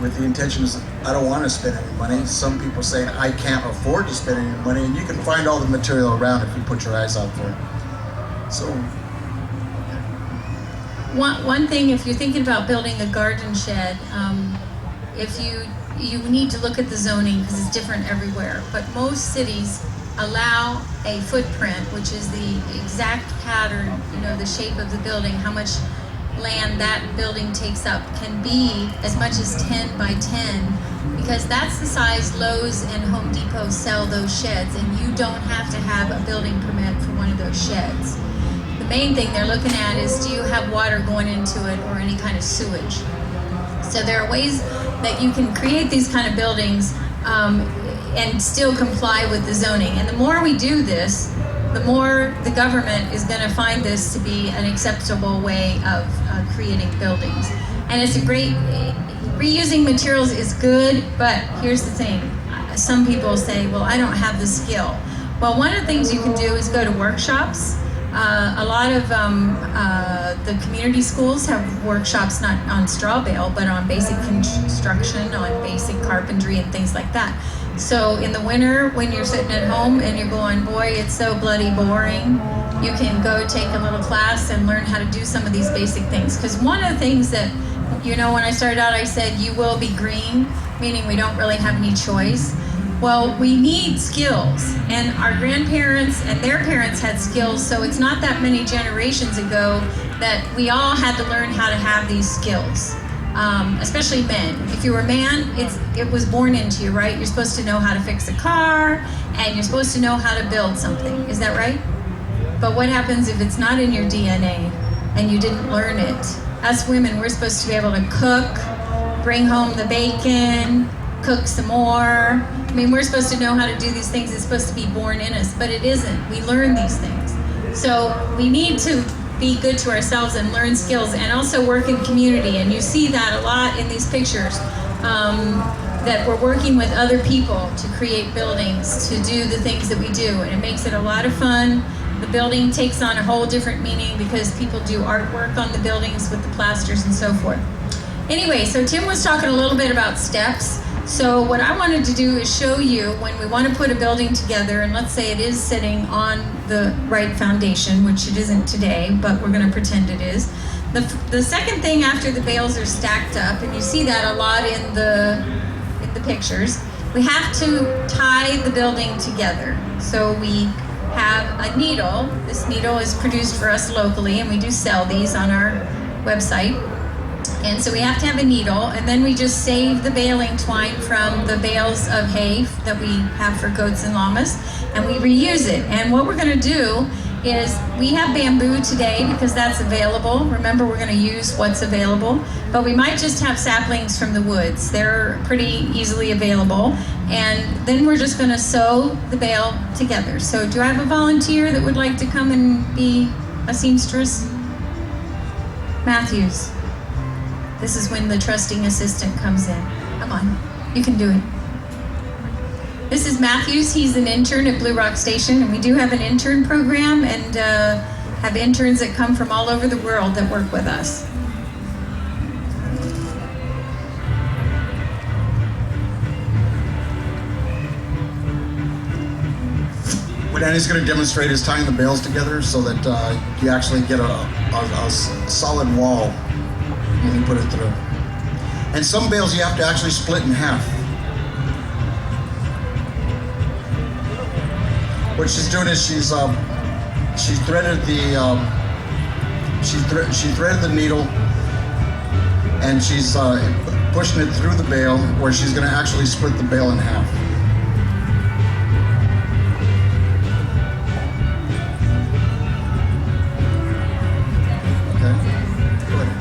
with the intention is, I don't want to spend any money. Some people say, I can't afford to spend any money, and you can find all the material around if you put your eyes out for it. So. One thing, if you're thinking about building a garden shed, if you need to look at the zoning because it's different everywhere, but most cities allow a footprint, which is the exact pattern, the shape of the building, how much land that building takes up can be as much as 10 by 10, because that's the size Lowe's and Home Depot sell those sheds, and you don't have to have a building permit for one of those sheds. The main thing they're looking at is, do you have water going into it or any kind of sewage? So there are ways that you can create these kind of buildings and still comply with the zoning. And the more we do this, the more the government is going to find this to be an acceptable way of creating buildings. And it's a great, reusing materials is good, but here's the thing. Some people say, well, I don't have the skill. Well, one of the things you can do is go to workshops. A lot of the community schools have workshops not on straw bale, but on basic construction, on basic carpentry and things like that. So in the winter, when you're sitting at home and you're going, boy, it's so bloody boring, you can go take a little class and learn how to do some of these basic things. Because one of the things that, when I started out, I said, you will be green, meaning we don't really have any choice. Well, we need skills, and our grandparents and their parents had skills, so it's not that many generations ago that we all had to learn how to have these skills, especially men. If you were a man, it was born into you, right? You're supposed to know how to fix a car, and you're supposed to know how to build something. Is that right? But what happens if it's not in your DNA and you didn't learn it? Us women, we're supposed to be able to cook, bring home the bacon, cook some more. I mean, we're supposed to know how to do these things. It's supposed to be born in us, but it isn't. We learn these things. So we need to be good to ourselves and learn skills, and also work in community. And you see that a lot in these pictures, that we're working with other people to create buildings, to do the things that we do. And it makes it a lot of fun. The building takes on a whole different meaning because people do artwork on the buildings with the plasters and so forth. Anyway, so Tim was talking a little bit about steps. So what I wanted to do is show you when we want to put a building together, and let's say it is sitting on the right foundation, which it isn't today, but we're going to pretend it is. The second thing after the bales are stacked up, and you see that a lot in the pictures, we have to tie the building together. So we have a needle. This needle is produced for us locally, and we do sell these on our website. And so we have to have a needle, and then we just save the baling twine from the bales of hay that we have for goats and llamas, and we reuse it. And what we're going to do is, we have bamboo today because that's available. Remember, we're going to use what's available, but we might just have saplings from the woods. They're pretty easily available. And then we're just going to sew the bale together. So do I have a volunteer that would like to come and be a seamstress? Matthews. This is when the trusting assistant comes in. Come on, you can do it. This is Matthews. He's an intern at Blue Rock Station, and we do have an intern program, and have interns that come from all over the world that work with us. What Annie's going to demonstrate is tying the bales together so that you actually get a solid wall when you put it through. And some bales you have to actually split in half. What she's doing is she threaded the needle, and she's pushing it through the bale, where she's going to actually split the bale in half. Okay, go ahead.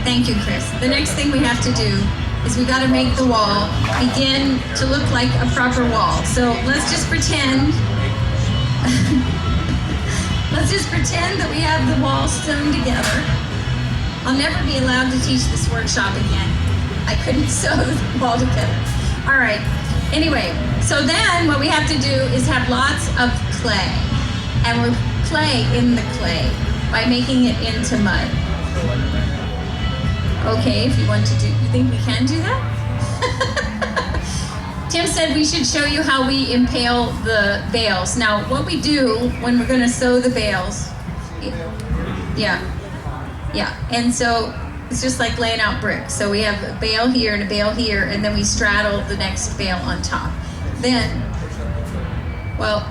Thank you, Chris. The next thing we have to do is we got to make the wall begin to look like a proper wall. So let's just pretend, that we have the wall sewn together. I'll never be allowed to teach this workshop again. I couldn't sew the wall together. All right, Anyway, so then what we have to do is have lots of clay. And we play in the clay by making it into mud. Okay, if you want to do, you think we can do that? Tim said we should show you how we impale the bales. Now, what we do when we're going to sew the bales, yeah, and so it's just like laying out bricks. So we have a bale here and a bale here, and then we straddle the next bale on top. Then, well,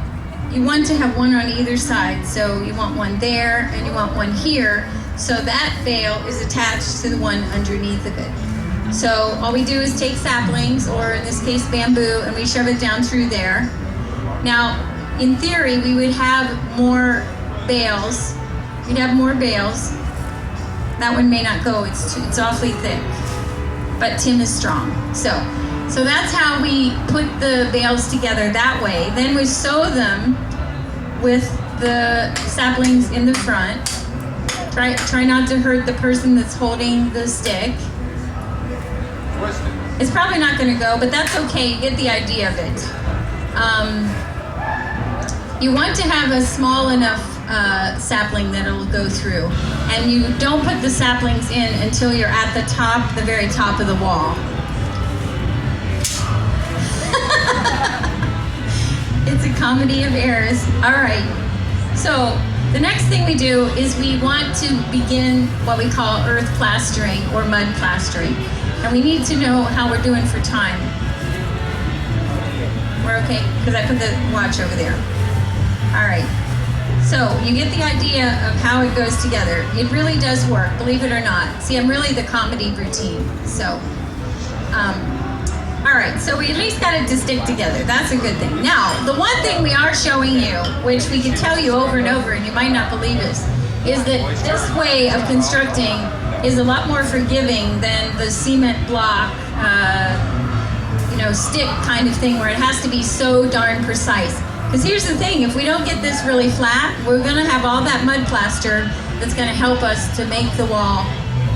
you want to have one on either side. So you want one there and you want one here. So that bale is attached to the one underneath of it. So all we do is take saplings, or in this case bamboo, and we shove it down through there. Now, in theory, we would have more bales. We'd have more bales. That one may not go, it's awfully thick. But Tim is strong. So that's how we put the bales together that way. Then we sew them with the saplings in the front. Try not to hurt the person that's holding the stick. It's probably not going to go, but that's okay. You get the idea of it. You want to have a small enough sapling that it'll go through. And you don't put the saplings in until you're at the top, the very top of the wall. It's a comedy of errors. All right. So the next thing we do is we want to begin what we call earth plastering or mud plastering. And we need to know how we're doing for time. We're okay? Because I put the watch over there. All right. So you get the idea of how it goes together. It really does work, believe it or not. See, I'm really the comedy routine. So, all right. So we at least got it to stick together. That's a good thing. Now, the one thing we are showing you, which we can tell you over and over, and you might not believe us, is that this way of constructing is a lot more forgiving than the cement block, stick kind of thing where it has to be so darn precise. Because here's the thing, if we don't get this really flat, we're going to have all that mud plaster that's going to help us to make the wall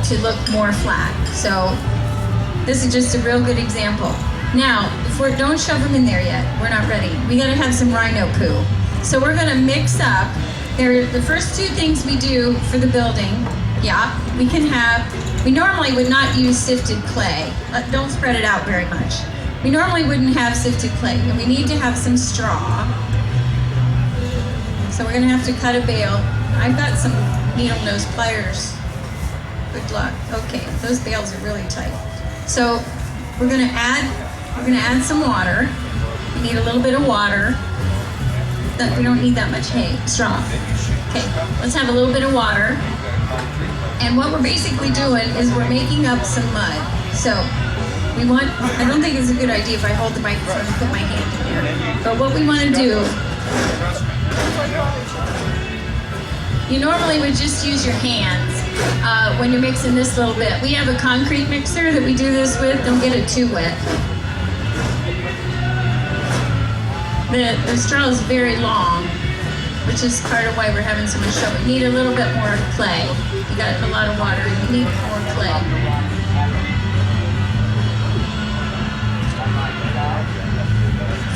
to look more flat. So this is just a real good example. Now, don't shove them in there yet. We're not ready. We got to have some rhino poo. So we're going to mix up. The first two things we do for the building. Yeah, we normally would not use sifted clay. Don't spread it out very much. We normally wouldn't have sifted clay, and we need to have some straw. So we're gonna have to cut a bale. I've got some needle nose pliers. Good luck. Okay, those bales are really tight. So we're gonna add some water. We need a little bit of water. We don't need that much straw. Okay, let's have a little bit of water. And what we're basically doing is we're making up some mud. So I don't think it's a good idea if I hold the microphone and put my hand in there. But what we want to do, you normally would just use your hands when you're mixing this little bit. We have a concrete mixer that we do this with. Don't get it too wet. The straw is very long, which is part of why we're having so much trouble. You need a little bit more clay. You got a lot of water, you need more clay.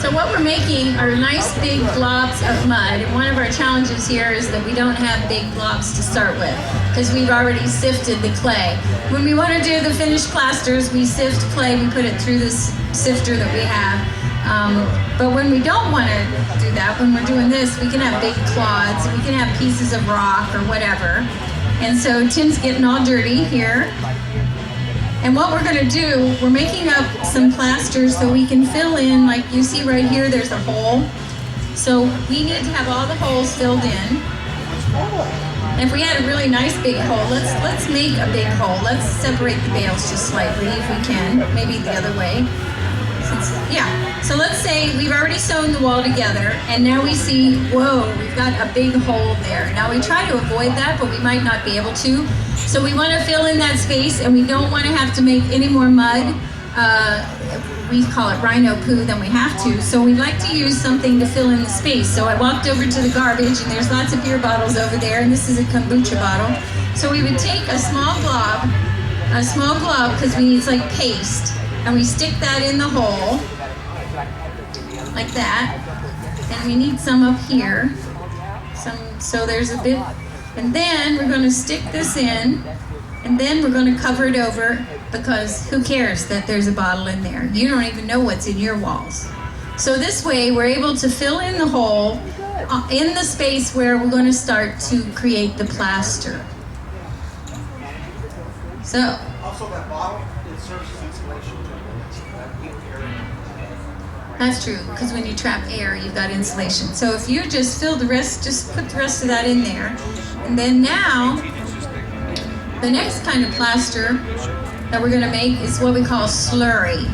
So what we're making are nice big globs of mud. And one of our challenges here is that we don't have big globs to start with because we've already sifted the clay. When we want to do the finished plasters, we sift clay, we put it through this sifter that we have. But when we don't want to do that, when we're doing this, we can have big clods, we can have pieces of rock or whatever. And so Tim's getting all dirty here. And what we're going to do, we're making up some plasters so we can fill in, like you see right here, there's a hole. So we need to have all the holes filled in. And if we had a really nice big hole, let's make a big hole. Let's separate the bales just slightly if we can, maybe the other way. So let's say we've already sewn the wall together, and now we see, whoa, we've got a big hole there. Now we try to avoid that, but we might not be able to. So we want to fill in that space, and we don't want to have to make any more mud. We call it rhino poo than we have to. So we like to use something to fill in the space. So I walked over to the garbage, and there's lots of beer bottles over there, and this is a kombucha bottle. So we would take a small glob, because it's like paste, and we stick that in the hole. like that. And we need some up here. So there's a bit, and then we're going to stick this in, and then we're going to cover it over, because who cares that there's a bottle in there? You don't even know what's in your walls. So this way we're able to fill in the hole in the space where we're going to start to create the plaster. So. Also, that bottle, it serves as insulation to That's true, because when you trap air, you've got insulation. So if you just fill the rest, just put the rest of that in there. And then now, the next kind of plaster that we're going to make is what we call slurry.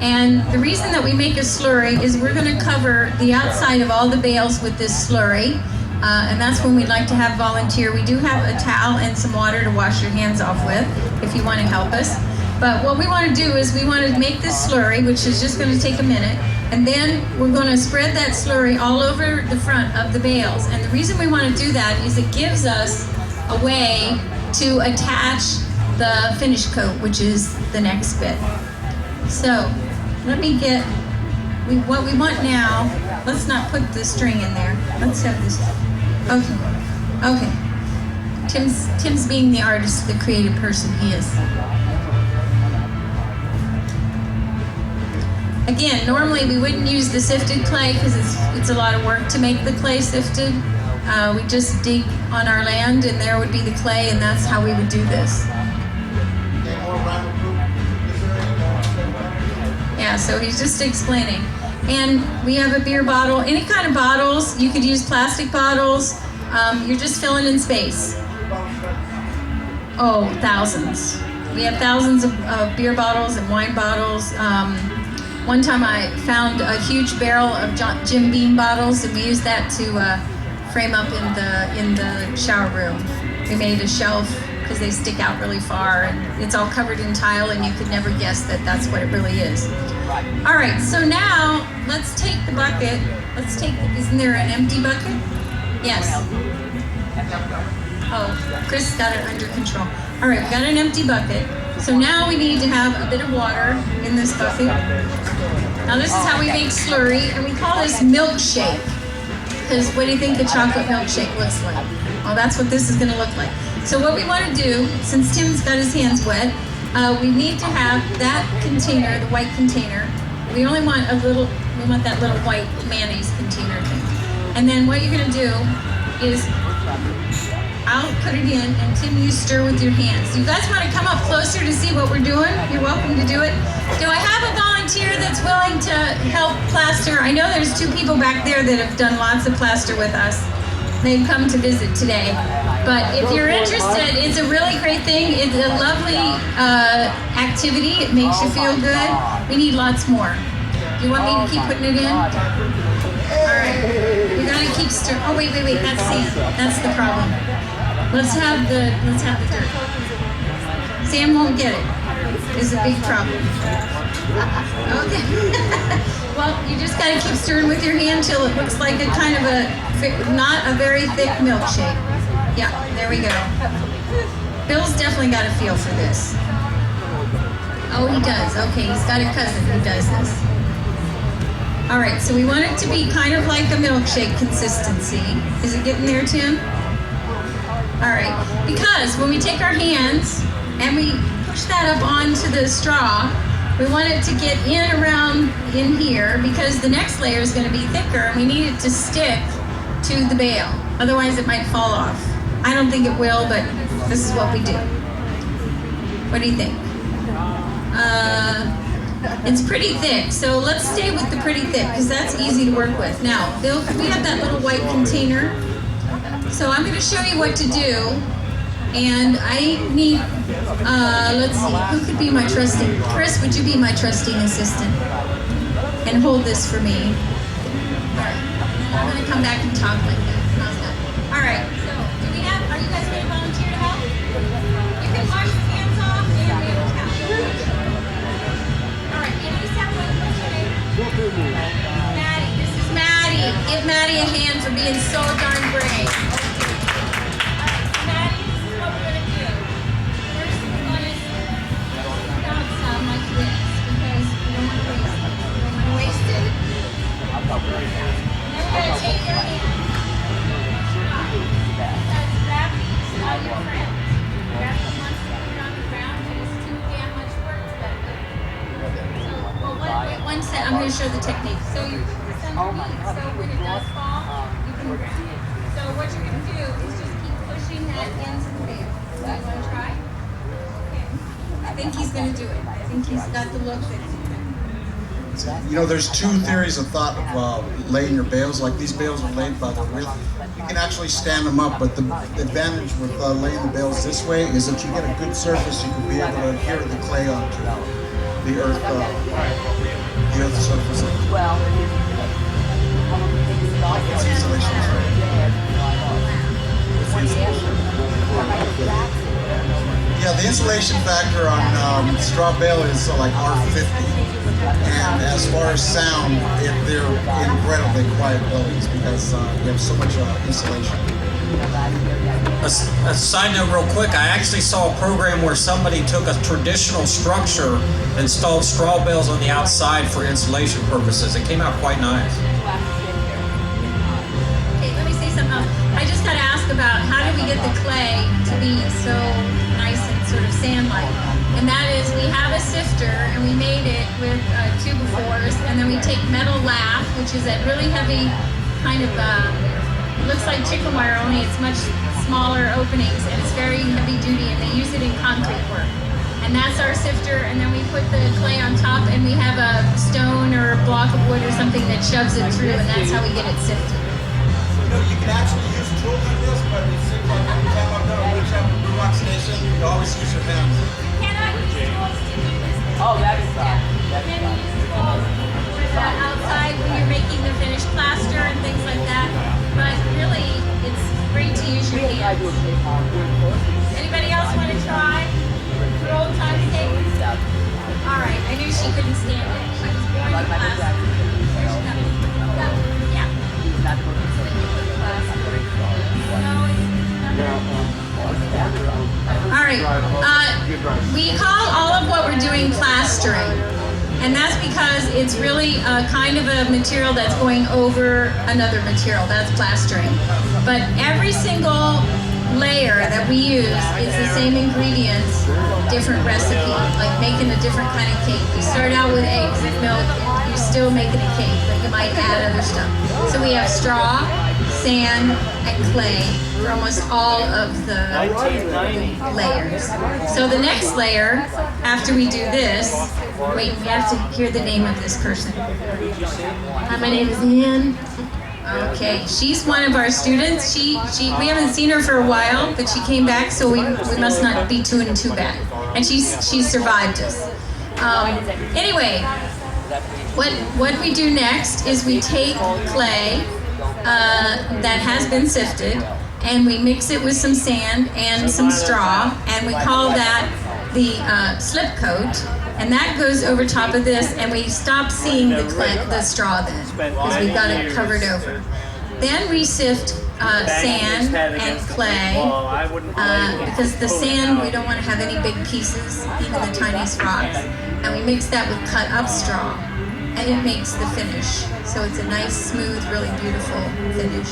And the reason that we make a slurry is we're going to cover the outside of all the bales with this slurry. And that's when we'd like to have volunteer. We do have a towel and some water to wash your hands off with if you want to help us. But what we want to do is we want to make this slurry, which is just going to take a minute, and then we're going to spread that slurry all over the front of the bales. And the reason we want to do that is it gives us a way to attach the finish coat, which is the next bit. So let me get, what we want now, let's not put the string in there. Let's have this, okay. Tim's being the artist, the creative person he is. Again, normally we wouldn't use the sifted clay because it's a lot of work to make the clay sifted. We just dig on our land and there would be the clay, and that's how we would do this. Yeah, so he's just explaining. And we have a beer bottle, any kind of bottles. You could use plastic bottles. You're just filling in space. Oh, thousands. We have thousands of beer bottles and wine bottles. One time I found a huge barrel of Jim Beam bottles, and we used that to frame up in the shower room. We made a shelf because they stick out really far, and it's all covered in tile, and you could never guess that that's what it really is. All right, so now let's take the bucket. Isn't there an empty bucket? Yes. Oh, Chris got it under control. All right, we got an empty bucket. So now we need to have a bit of water in this bucket. Now this is how we make slurry, and we call this milkshake. Because what do you think a chocolate milkshake looks like? Well, that's what this is going to look like. So what we want to do, since Tim's got his hands wet, we need to have that container, the white container. We only want we want that little white mayonnaise container thing. And then what you're going to do is, I'll put it in, and Tim, you stir with your hands. You guys want to come up closer to see what we're doing? You're welcome to do it. Do I have a volunteer that's willing to help plaster? I know there's two people back there that have done lots of plaster with us. They've come to visit today. But if you're interested, it's a really great thing. It's a lovely activity. It makes you feel good. We need lots more. Do you want me to keep putting it in? All right. We gotta keep stirring. Oh, wait. That's sand. That's the problem. Let's have the dirt. Sam won't get it. It's a big problem. Okay. Well, you just gotta keep stirring with your hand till it looks like a kind of not a very thick milkshake. Yeah, there we go. Bill's definitely got a feel for this. Oh, he does. Okay, he's got a cousin who does this. All right, so we want it to be kind of like a milkshake consistency. Is it getting there, Tim? All right, because when we take our hands and we push that up onto the straw, we want it to get around in here, because the next layer is going to be thicker and we need it to stick to the bale. Otherwise it might fall off. I don't think it will, but this is what we do. What do you think? It's pretty thick, so let's stay with the pretty thick, because that's easy to work with. Now, Bill, could we have that little white container? So I'm going to show you what to do, and I need, let's see, who could be my trusting? Chris, would you be my trusting assistant? And hold this for me. All right, I'm going to come back and talk like that. How's that? All right, so are you guys going to volunteer to help? You can wash your hands off, and we have a towel. All right, and you have what's your name? Maddie, this is Maddie. Give Maddie a hand for being so darn brave. I'm going to show the technique. So you put this underneath, so when it does fall, you can. So what you're going to do is just keep pushing that into the bale. So you want to try? Okay. I think he's going to do it. I think he's got the look that he's doing. You know, there's two theories of thought of laying your bales. Like these bales are laid by the width. You can actually stand them up, but the advantage with laying the bales this way is that you get a good surface. You can be able to adhere the clay onto the earth surface. Well, It's insulation. Yeah, the insulation factor on straw bale is like R50. And as far as sound, they're incredibly quiet buildings because you have so much insulation. A side note real quick, I actually saw a program where somebody took a traditional structure, installed straw bales on the outside for insulation purposes. It came out quite nice. Okay, let me say something else. I just got to ask about how did we get the clay to be so nice and sort of sand-like? And that is, we have a sifter, and we made it with 2x4s, and then we take metal lath, which is that really heavy kind of, looks like chicken wire, only it's much smaller openings, and it's very heavy duty, and they use it in concrete work. And that's our sifter, and then we put the clay on top, and we have a stone or a block of wood or something that shoves it through, and that's how we get it sifted. You know, you can actually use tools in this, but it seems like every time I've done a rock station, you always use your hands. Cannot use tools to do this. oh, that is Yeah. Can you use tools for the outside when you're making the finished plaster and things like that? But really, it's great to use your hands. Anybody else want to try? For old time's sake? All right, I knew she couldn't stand it. She was born in plaster. Here she comes. Go. Yeah. All right. We call all of what we're doing plastering, and that's because it's really a kind of a material that's going over another material. That's plastering. But every single layer that we use is the same ingredients, different recipe, like making a different kind of cake. You start out with eggs and milk, you're still making a cake, but you might add other stuff. So we have straw, sand, and clay for almost all of the layers. So the next layer, after we do this, wait, we have to hear the name of this person. My name is Ann. Okay, she's one of our students. We haven't seen her for a while, but she came back, so we must not be doing too bad. And she survived us. Anyway, what we do next is we take clay that has been sifted, and we mix it with some sand and some straw, and we call that the slip coat. And that goes over top of this, and we stop seeing the straw then, because we've got it covered over. Then we sift sand and clay, because the sand, we don't want to have any big pieces, even the tiniest rocks. And we mix that with cut up straw, and it makes the finish. So it's a nice, smooth, really beautiful finish.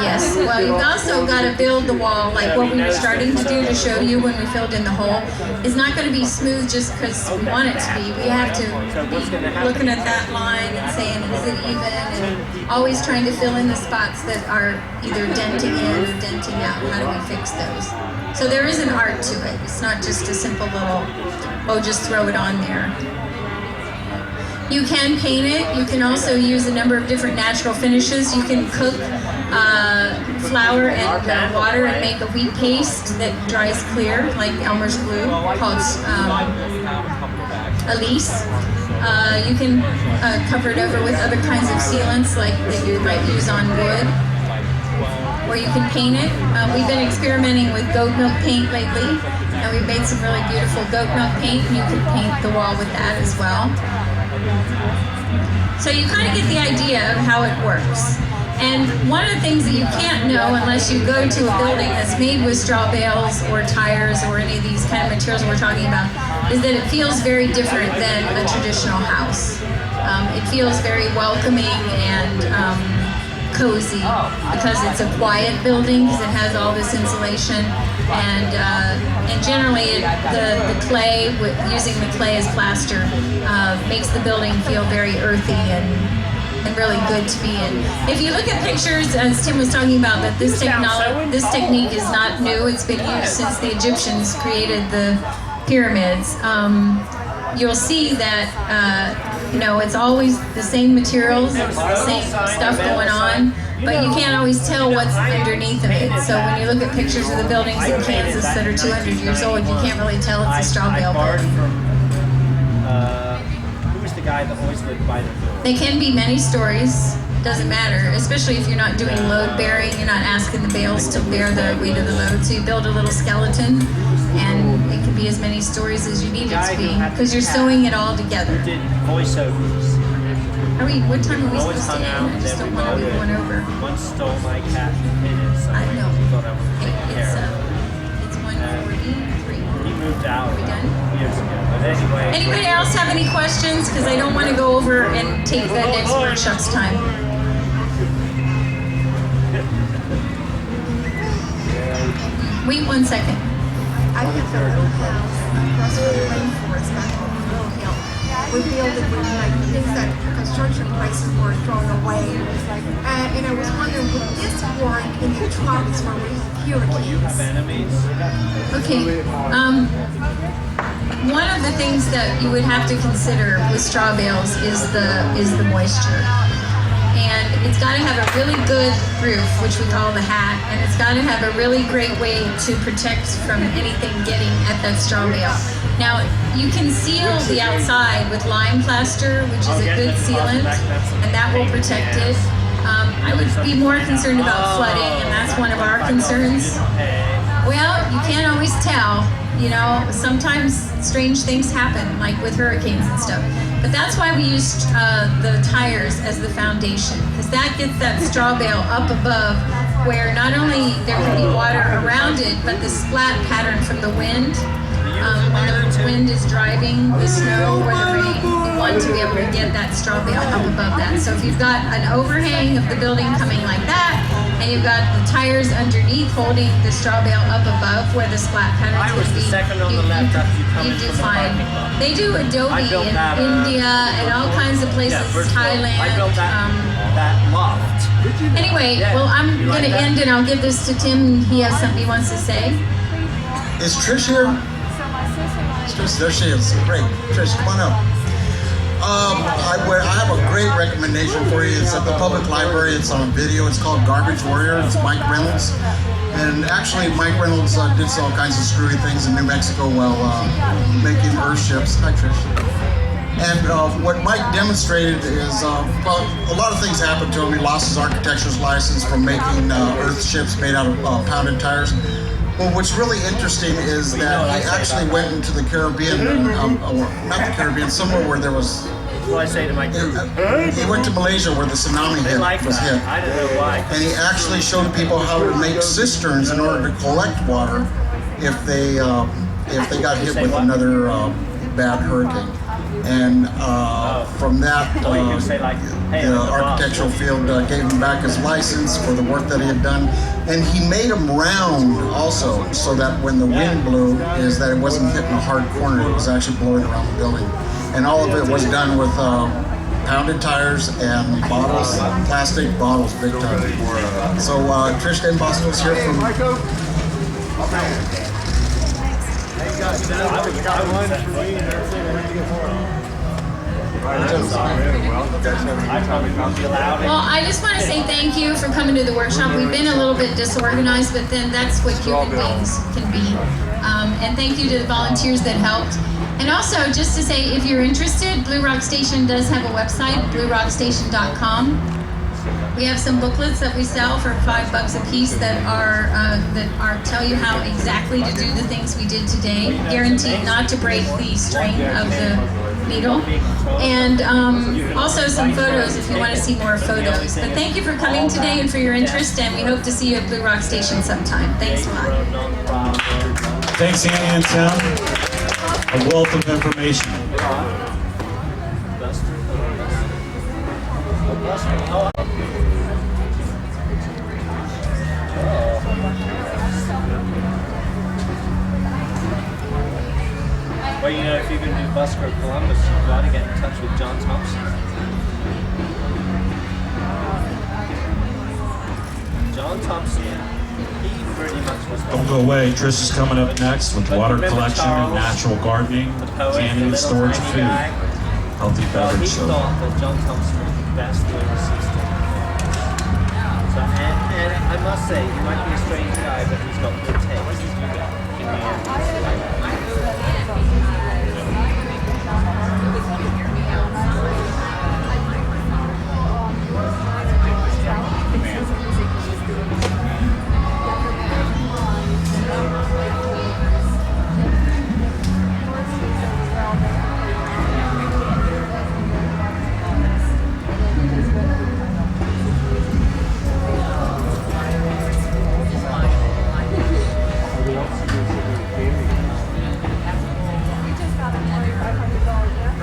Yes, well, you've also got to build the wall, like what we were starting to do to show you when we filled in the hole. It's not going to be smooth just because we want it to be. We have to be looking at that line and saying, is it even? And always trying to fill in the spots that are either denting in or denting out. How do we fix those? So there is an art to it. It's not just a simple little, oh, just throw it on there. You can paint it. You can also use a number of different natural finishes. You can cook flour and water and make a wheat paste that dries clear, like Elmer's glue, called Elise. You can cover it over with other kinds of sealants, like that you might use on wood. Or you can paint it. We've been experimenting with goat milk paint lately, and we've made some really beautiful goat milk paint, and you can paint the wall with that as well. So you kind of get the idea of how it works. And one of the things that you can't know unless you go to a building that's made with straw bales or tires or any of these kind of materials we're talking about is that it feels very different than a traditional house. It feels very welcoming and cozy because it's a quiet building because it has all this insulation. And generally the clay, using the clay as plaster, makes the building feel very earthy and really good to be in. If you look at pictures, as Tim was talking about, that this technique is not new. It's been used since the Egyptians created the pyramids. You'll see that it's always the same materials, the same stuff going on, but you can't always tell what's underneath of it. So when you look at pictures of the buildings in Kansas that are 200 years old, you can't really tell it's a straw bale building. Who was the guy that always lived by the door? They can be many stories. Doesn't matter, especially if you're not doing load bearing. You're not asking the bales to bear the weight of the load. So you build a little skeleton, and it can be as many stories as you need it to be, because you're sewing it all together. Did voiceovers. What time are we Always supposed to hung end? out I with just don't want to be going over. One stole my cat and hid it. So I know. thought I was taking care of it. It's 1:43. He moved out Are we done? years ago. But anyway. Anybody else have any questions? Because I don't want to go over and take the next workshop's time. Wait 1 second. I have a little house across from the rainforest back on Little Hill. We built it with like things that construction prices were thrown away. And I was wondering, would this work in the tropics where we have hurricanes? Enemies. Okay. One of the things that you would have to consider with straw bales is the moisture. And it's got to have a really good roof, which we call the hat, and it's got to have a really great way to protect from anything getting at that straw bale. Now, you can seal the outside with lime plaster, which is a good sealant, and that will protect it. I would be more concerned about flooding, and that's one of our concerns. Well, you can't always tell. Sometimes strange things happen, like with hurricanes and stuff. But that's why we use the tires as the foundation, because that gets that straw bale up above, where not only there can be water around it, but the splat pattern from the wind. When the wind is driving the snow or the rain, you want to be able to get that straw bale up above that. So if you've got an overhang of the building coming like that, and you've got the tires underneath holding the straw bale up above where the splat pattern is going to be, you do fine. They do Adobe in India and all kinds of places, Thailand. I built that loft. Anyway, well, I'm going to end and I'll give this to Tim. He has something he wants to say. Is Trish here? There she is. Great. Trish, come on up. I have a great recommendation for you. It's at the public library. It's on video. It's called Garbage Warrior. It's Mike Reynolds. And actually, Mike Reynolds did all kinds of screwy things in New Mexico while making earthships. Hi, Trish. And what Mike demonstrated is, well, a lot of things happened to him. He lost his architecture's license from making earthships made out of pounded tires. Well, what's really interesting is that he actually went into the Caribbean, or not the Caribbean, somewhere where there was. What do I say to my crew? He went to Malaysia where the tsunami was hit. I don't know why. And he actually showed people how to make cisterns in order to collect water if they got hit with another bad hurricane. And from that, the architectural field gave him back his license for the work that he had done. And he made them round also, so that when the wind blew, is that it wasn't hitting a hard corner, it was actually blowing around the building. And all of it was done with pounded tires and bottles, plastic bottles, big time. So Trish Denbostel is here from... Well, I just want to say thank you for coming to the workshop. We've been a little bit disorganized, but then that's what human beings can be. And thank you to the volunteers that helped. And also, just to say, if you're interested, Blue Rock Station does have a website, bluerockstation.com. We have some booklets that we sell for $5 a piece that are tell you how exactly to do the things we did today, guaranteed not to break the string of the needle. And also some photos if you want to see more photos. But thank you for coming today and for your interest, and we hope to see you at Blue Rock Station sometime. Thanks a lot. Thanks, Annie and Tim. A wealth of information. Well, you know, if you're going to do Busker Columbus, you've got to get in touch with John Thompson. John Thompson, he pretty much was the Don't go away. Trish is coming up next with But water remember collection Charles, and natural gardening, the poet, canning, the little storage of tiny food, guy. healthy Well, he beverage. So thought that John Thompson was the best lyric system. So, and I must say, he might be a strange guy, but he's got good taste. In the end, he's like,